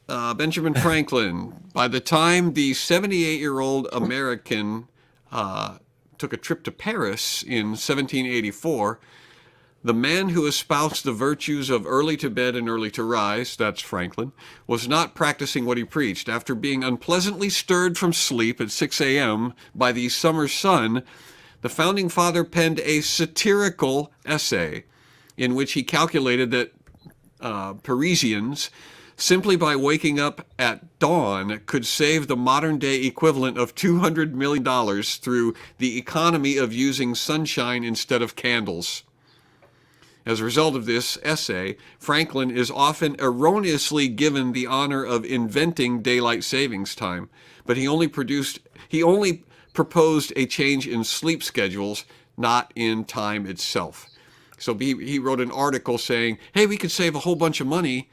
Benjamin Franklin, by the time the 78-year-old American took a trip to Paris in 1784, the man who espoused the virtues of early to bed and early to rise, that's Franklin, was not practicing what he preached. After being unpleasantly stirred from sleep at 6 a.m. by the summer sun, the founding father penned a satirical essay in which he calculated that Parisians, simply by waking up at dawn, could save the modern-day equivalent of $200 million through the economy of using sunshine instead of candles. As a result of this essay, Franklin is often erroneously given the honor of inventing daylight savings time, but he only proposed a change in sleep schedules, not in time itself. So he wrote an article saying, hey, we could save a whole bunch of money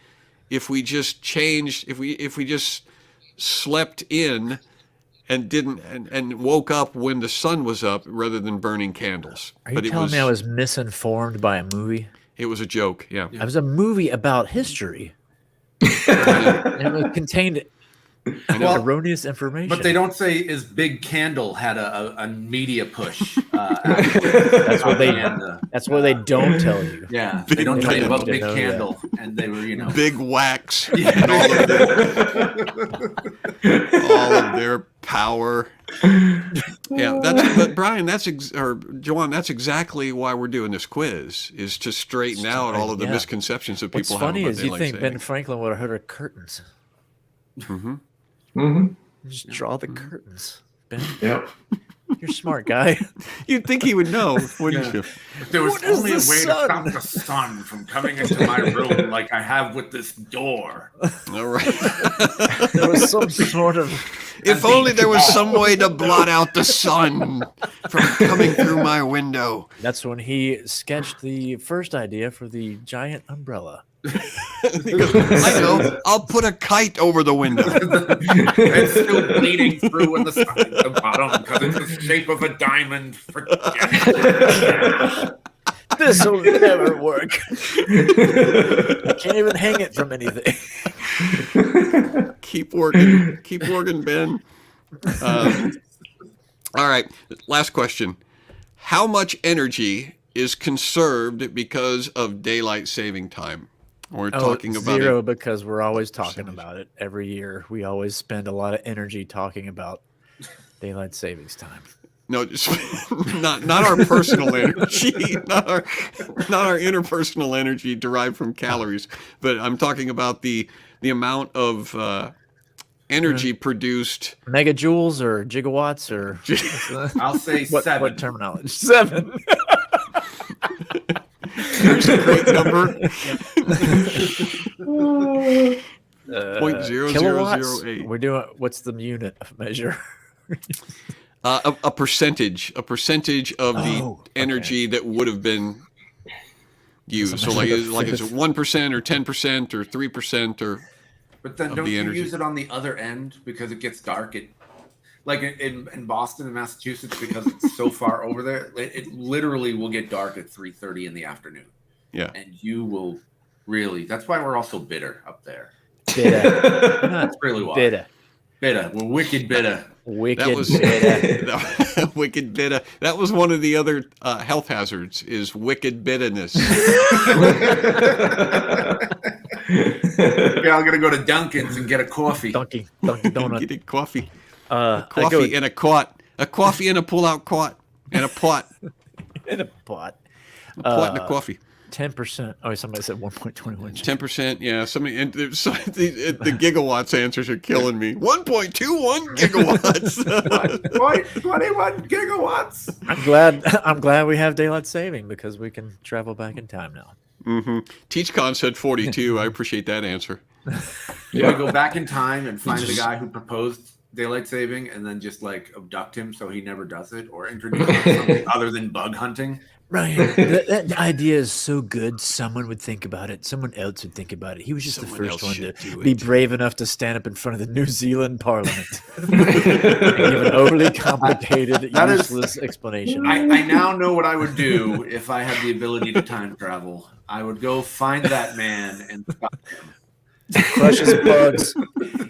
if we just changed, if we just slept in and woke up when the sun was up rather than burning candles. Are you telling me I was misinformed by a movie? It was a joke, yeah. It was a movie about history. And it contained erroneous information. But they don't say is Big Candle had a media push. That's what they don't tell you. Yeah, they don't tell you about Big Candle, and they were, Big Wax, and all of their power. Yeah, but Brian, Joanne, that's exactly why we're doing this quiz, is to straighten out all of the misconceptions that people have. What's funny is you think Ben Franklin would have heard of curtains. Just draw the curtains, Ben. Yep. You're a smart guy. You'd think he would know, wouldn't you? If there was only a way to stop the sun from coming into my room like I have with this door. All right. There was some sort of... If only there was some way to blot out the sun from coming through my window. That's when he sketched the first idea for the giant umbrella. I know. I'll put a kite over the window. It's still bleeding through in the sun at the bottom because it's the shape of a diamond. Forget it. This will never work. I can't even hang it from anything. Keep working, Ben. All right, last question. How much energy is conserved because of daylight saving time? We're talking about zero, because we're always talking about it every year. We always spend a lot of energy talking about daylight savings time. No, just not our personal energy, not our interpersonal energy derived from calories, but I'm talking about the amount of energy produced. Megajoules or gigawatts or I'll say 7. What terminology? 7. Here's a great number. 0.0008. We're doing, what's the unit of measure? A percentage of the energy that would have been used. So like it's 1% or 10% or 3% or. But then don't you use it on the other end because it gets dark? Like in Boston and Massachusetts, because it's so far over there, it literally will get dark at 3:30 in the afternoon. Yeah, and you will really. That's why we're also bitter up there. Bitter. That's really why. Bitter. Bitter. We're wicked bitter. Bitter. Wicked bitter. That was one of the other health hazards. Is wicked bitterness. Yeah, I'm gonna go to Dunkin's and get a coffee. Dunkin' Donut. Get a coffee. Coffee and a quat. A coffee and a pull-out quat. And a pot. In a pot. A pot and a coffee. 10%. Oh, somebody said 1.21. 10%. Yeah. Somebody. And the gigawatts answers are killing me. 1.21 gigawatts. 1.21 gigawatts. I'm glad we have daylight saving because we can travel back in time now. Mm-hmm. TeachCon said 42. I appreciate that answer. Yeah, go back in time and find the guy who proposed daylight saving, and then just like abduct him so he never does it, or introduce him to something other than bug hunting. Right. that idea is so good. Someone would think about it. Someone else would think about it. He was just the first one to be brave enough to stand up in front of the New Zealand Parliament and give an overly complicated, useless explanation. I now know what I would do if I had the ability to time travel. I would go find that man and stop him. Crush his bugs.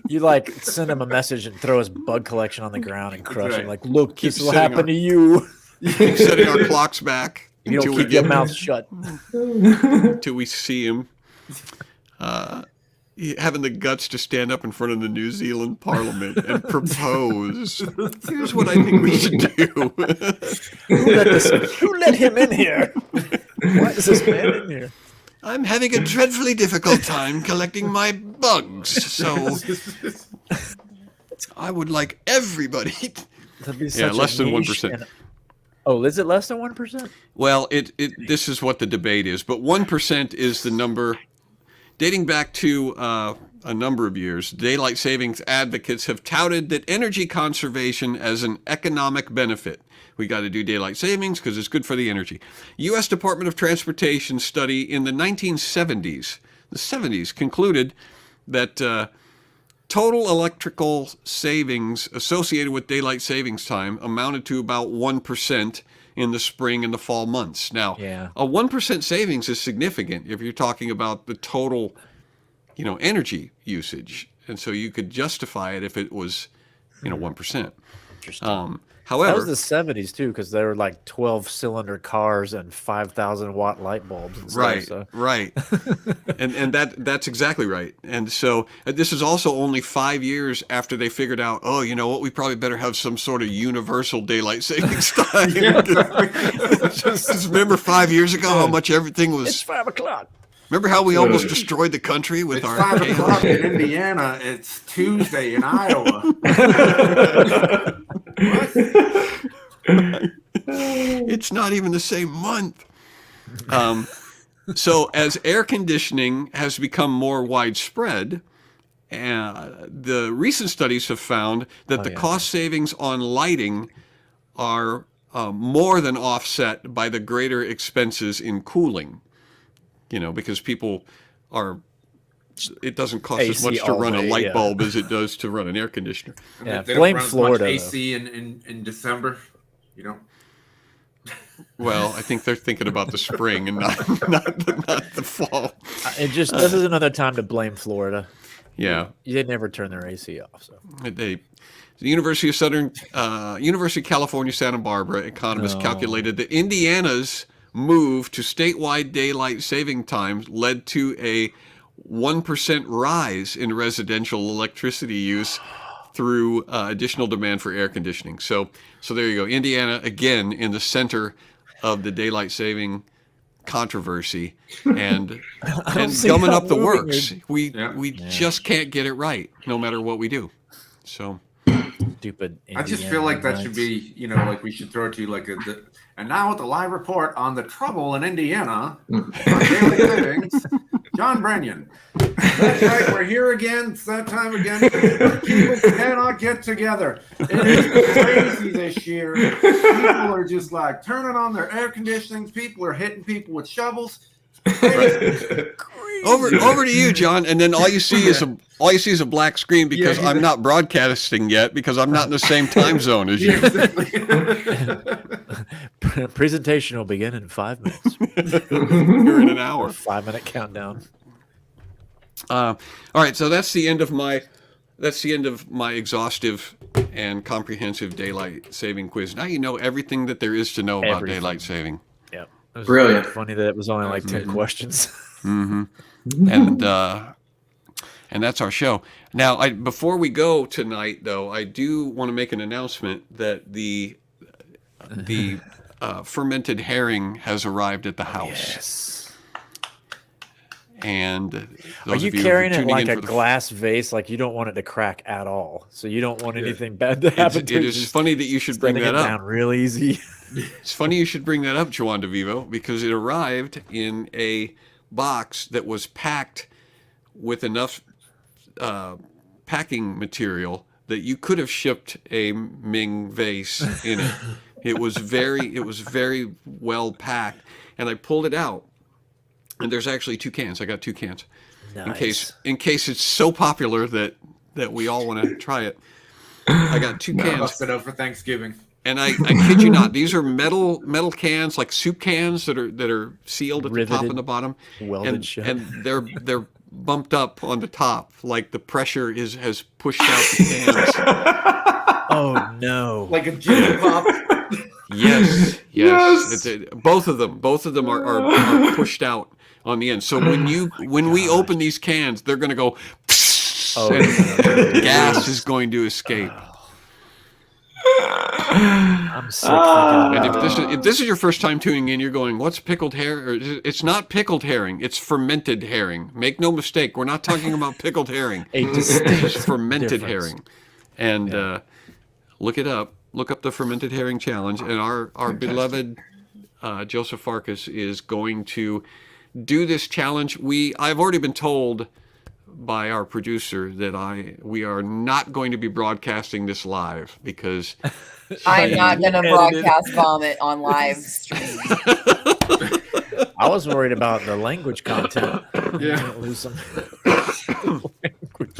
You like send him a message and throw his bug collection on the ground and crush him. Like, look, this will happen to you. Keep setting our clocks back. You don't keep your mouth shut. Until we see him. Having the guts to stand up in front of the New Zealand Parliament and propose. Here's what I think we should do. Who let him in here? Why is this man in here? I'm having a dreadfully difficult time collecting my bugs, so I would like everybody. Less than 1%. Oh, is it less than 1%? Well, this is what the debate is, but 1% is the number dating back to a number of years. Daylight savings advocates have touted that energy conservation as an economic benefit. We got to do daylight savings because it's good for the energy. U.S. Department of Transportation study in the 1970s, concluded that total electrical savings associated with daylight savings time amounted to about 1% in the spring and the fall months. Now, a 1% savings is significant if you're talking about the total, energy usage. And so you could justify it if it was, 1%. Interesting. However, that was the 70s too, because they were like 12-cylinder cars and 5,000-watt light bulbs. And stuff, right. and that's exactly right. And so this is also only 5 years after they figured out, oh, you know what, we probably better have some sort of universal daylight savings time. Just remember 5 years ago how much everything was. It's 5 o'clock. Remember how we almost destroyed the country with our 5 o'clock in Indiana. It's Tuesday in Iowa. It's not even the same month. So as air conditioning has become more widespread, the recent studies have found that the cost savings on lighting are more than offset by the greater expenses in cooling. Because people it doesn't cost as much to run a light bulb as it does to run an air conditioner. Yeah, they blame don't run Florida. Much AC in December, Well, I think they're thinking about the spring and not the fall. This is another time to blame Florida. Yeah, they never turn their AC off. So the University of California, Santa Barbara economists calculated that Indiana's move to statewide daylight saving times led to a 1% rise in residential electricity use through additional demand for air conditioning. So there you go. Indiana, again, in the center of the daylight saving controversy and gumming up the works. We just can't get it right, no matter what we do. So stupid. I just feel like that should be, like we should throw it to you like and now with a live report on the trouble in Indiana on daily savings, John Brennan. That's right, we're here again. It's that time again. People cannot get together. It is crazy this year. People are just like turning on their air conditionings. People are hitting people with shovels. Over to you, John. And then all you see is a black screen because I'm not broadcasting yet because I'm not in the same time zone as you. Presentation will begin in 5 minutes. You're in an hour. 5-minute countdown. All right, so that's the end of my exhaustive and comprehensive daylight saving quiz. Now you know everything that there is to know about daylight saving. Yep. It was brilliant. Funny that it was only like 10 questions. Mm-hmm. And that's our show. Now, before we go tonight, though, I do want to make an announcement that the fermented herring has arrived at the house. Yes. And are you carrying it like a glass vase? Like you don't want it to crack at all. So you don't want anything bad to happen to it. It is funny that you should bring that up. Down real easy. It's funny you should bring that up, Juan DeVivo, because it arrived in a box that was packed with enough packing material that you could have shipped a Ming vase in it. It was very well packed, and I pulled it out, and there's actually 2 cans. I got 2 cans, nice. in case it's so popular that we all want to try it. I got 2 cans. Busted out for Thanksgiving. And I kid you not, these are metal cans, like soup cans that are sealed at the top and the bottom, welded shut. And they're bumped up on the top, like the pressure has pushed out the cans. Oh no! Like a jimmy pop. Yes. Both of them are pushed out on the end. So when we open these cans, they're going to go, and gas is going to escape. I'm sick. And if this is your first time tuning in, you're going, "What's pickled herring?" It's not pickled herring; it's fermented herring. Make no mistake, we're not talking about pickled herring. It's fermented herring, and look it up. Look up the fermented herring challenge, and our beloved Joseph Farkas is going to do this challenge. I've already been told by our producer that we are not going to be broadcasting this live because I'm not going to broadcast vomit on live stream. I was worried about the language content. Yeah, lose some language.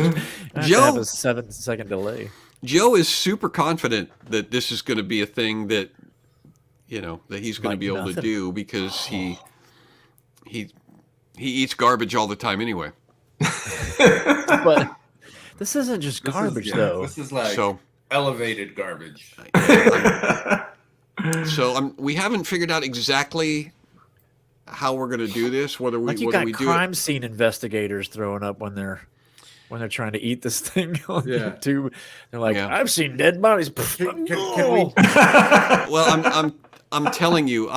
Joe have a 7-second delay. Joe is super confident that this is going to be a thing that that he's going to be able to do because he eats garbage all the time anyway. But this isn't just garbage, though. This is like elevated garbage. So we haven't figured out exactly how we're going to do this. Whether we you got crime scene investigators throwing up when they're trying to eat this thing on YouTube. They're like, I've seen dead bodies. Can we? Well, I'm telling you,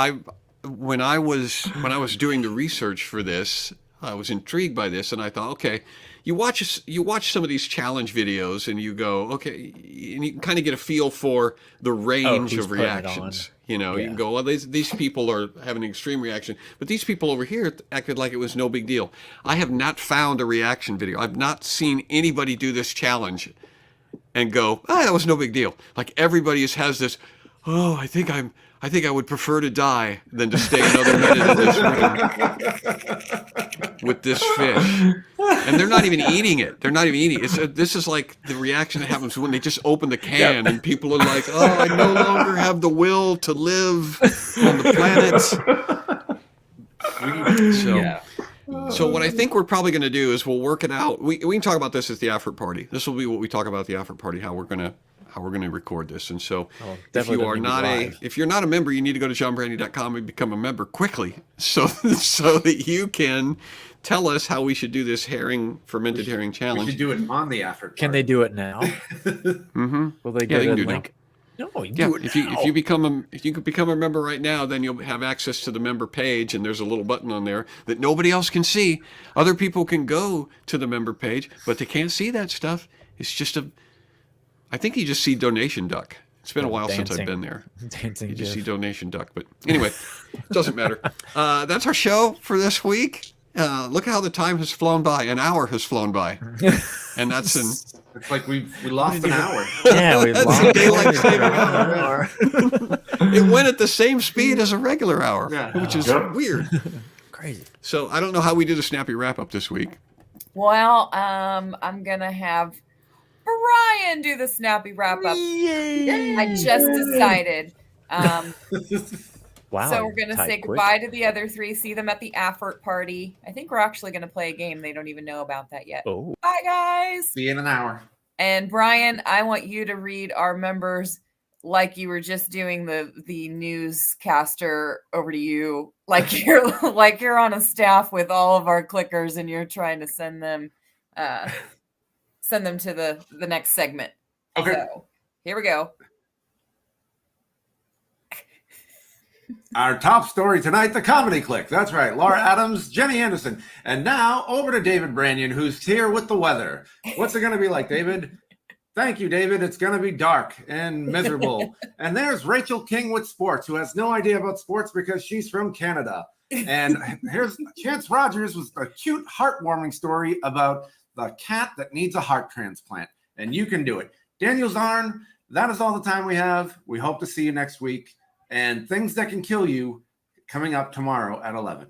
when I was doing the research for this, I was intrigued by this, and I thought, okay, you watch some of these challenge videos, and you go, okay, and you can kind of get a feel for the range of reactions. You can go, well, these people are having an extreme reaction, but these people over here acted like it was no big deal. I have not found a reaction video. I've not seen anybody do this challenge and go, that was no big deal. Like everybody has this, I think I would prefer to die than to stay another minute in this room with this fish. And they're not even eating it. This is like the reaction that happens when they just open the can and people are like, I no longer have the will to live on the planet. So what I think we're probably going to do is we'll work it out. We can talk about this at the after party. This will be what we talk about at the after party, how we're going to record this. And so if you're not a member, you need to go to johnbrandy.com and become a member quickly so that you can tell us how we should do this fermented herring challenge. We should do it on the after party. Can they do it now? Mm-hmm. Will they get a link? No, if you become a member right now, then you'll have access to the member page, and there's a little button on there that nobody else can see. Other people can go to the member page, but they can't see that stuff. It's just I think you just see donation duck. It's been a while since I've been there. You just see donation duck. But anyway, it doesn't matter. That's our show for this week. Look how the time has flown by. An hour has flown by. And that's It's like we lost an hour. Yeah, we lost daylight saving hour. It went at the same speed as a regular hour, which is weird. Crazy. So I don't know how we do the snappy wrap up this week. Well, I'm going to have Brian do the snappy wrap up. Yay. I just decided. Wow. So we're going to say goodbye to the other 3. See them at the effort party. I think we're actually going to play a game. They don't even know about that yet. Oh. Bye, guys. See you in an hour. And Brian, I want you to read our members like you were just doing the newscaster over to you, like you're on a staff with all of our clickers and you're trying to send them to the next segment. Okay. So here we go. Our top story tonight, the Comedy Click. That's right. Laura Adams, Jenny Anderson. And now over to David Brannion, who's here with the weather. What's it going to be like, David? Thank you, David. It's going to be dark and miserable. And there's Rachel King with sports, who has no idea about sports because she's from Canada. And here's Chance Rogers with a cute, heartwarming story about the cat that needs a heart transplant. And you can do it. Daniel Zarn, that is all the time we have. We hope to see you next week. And Things That Can Kill You coming up tomorrow at 11.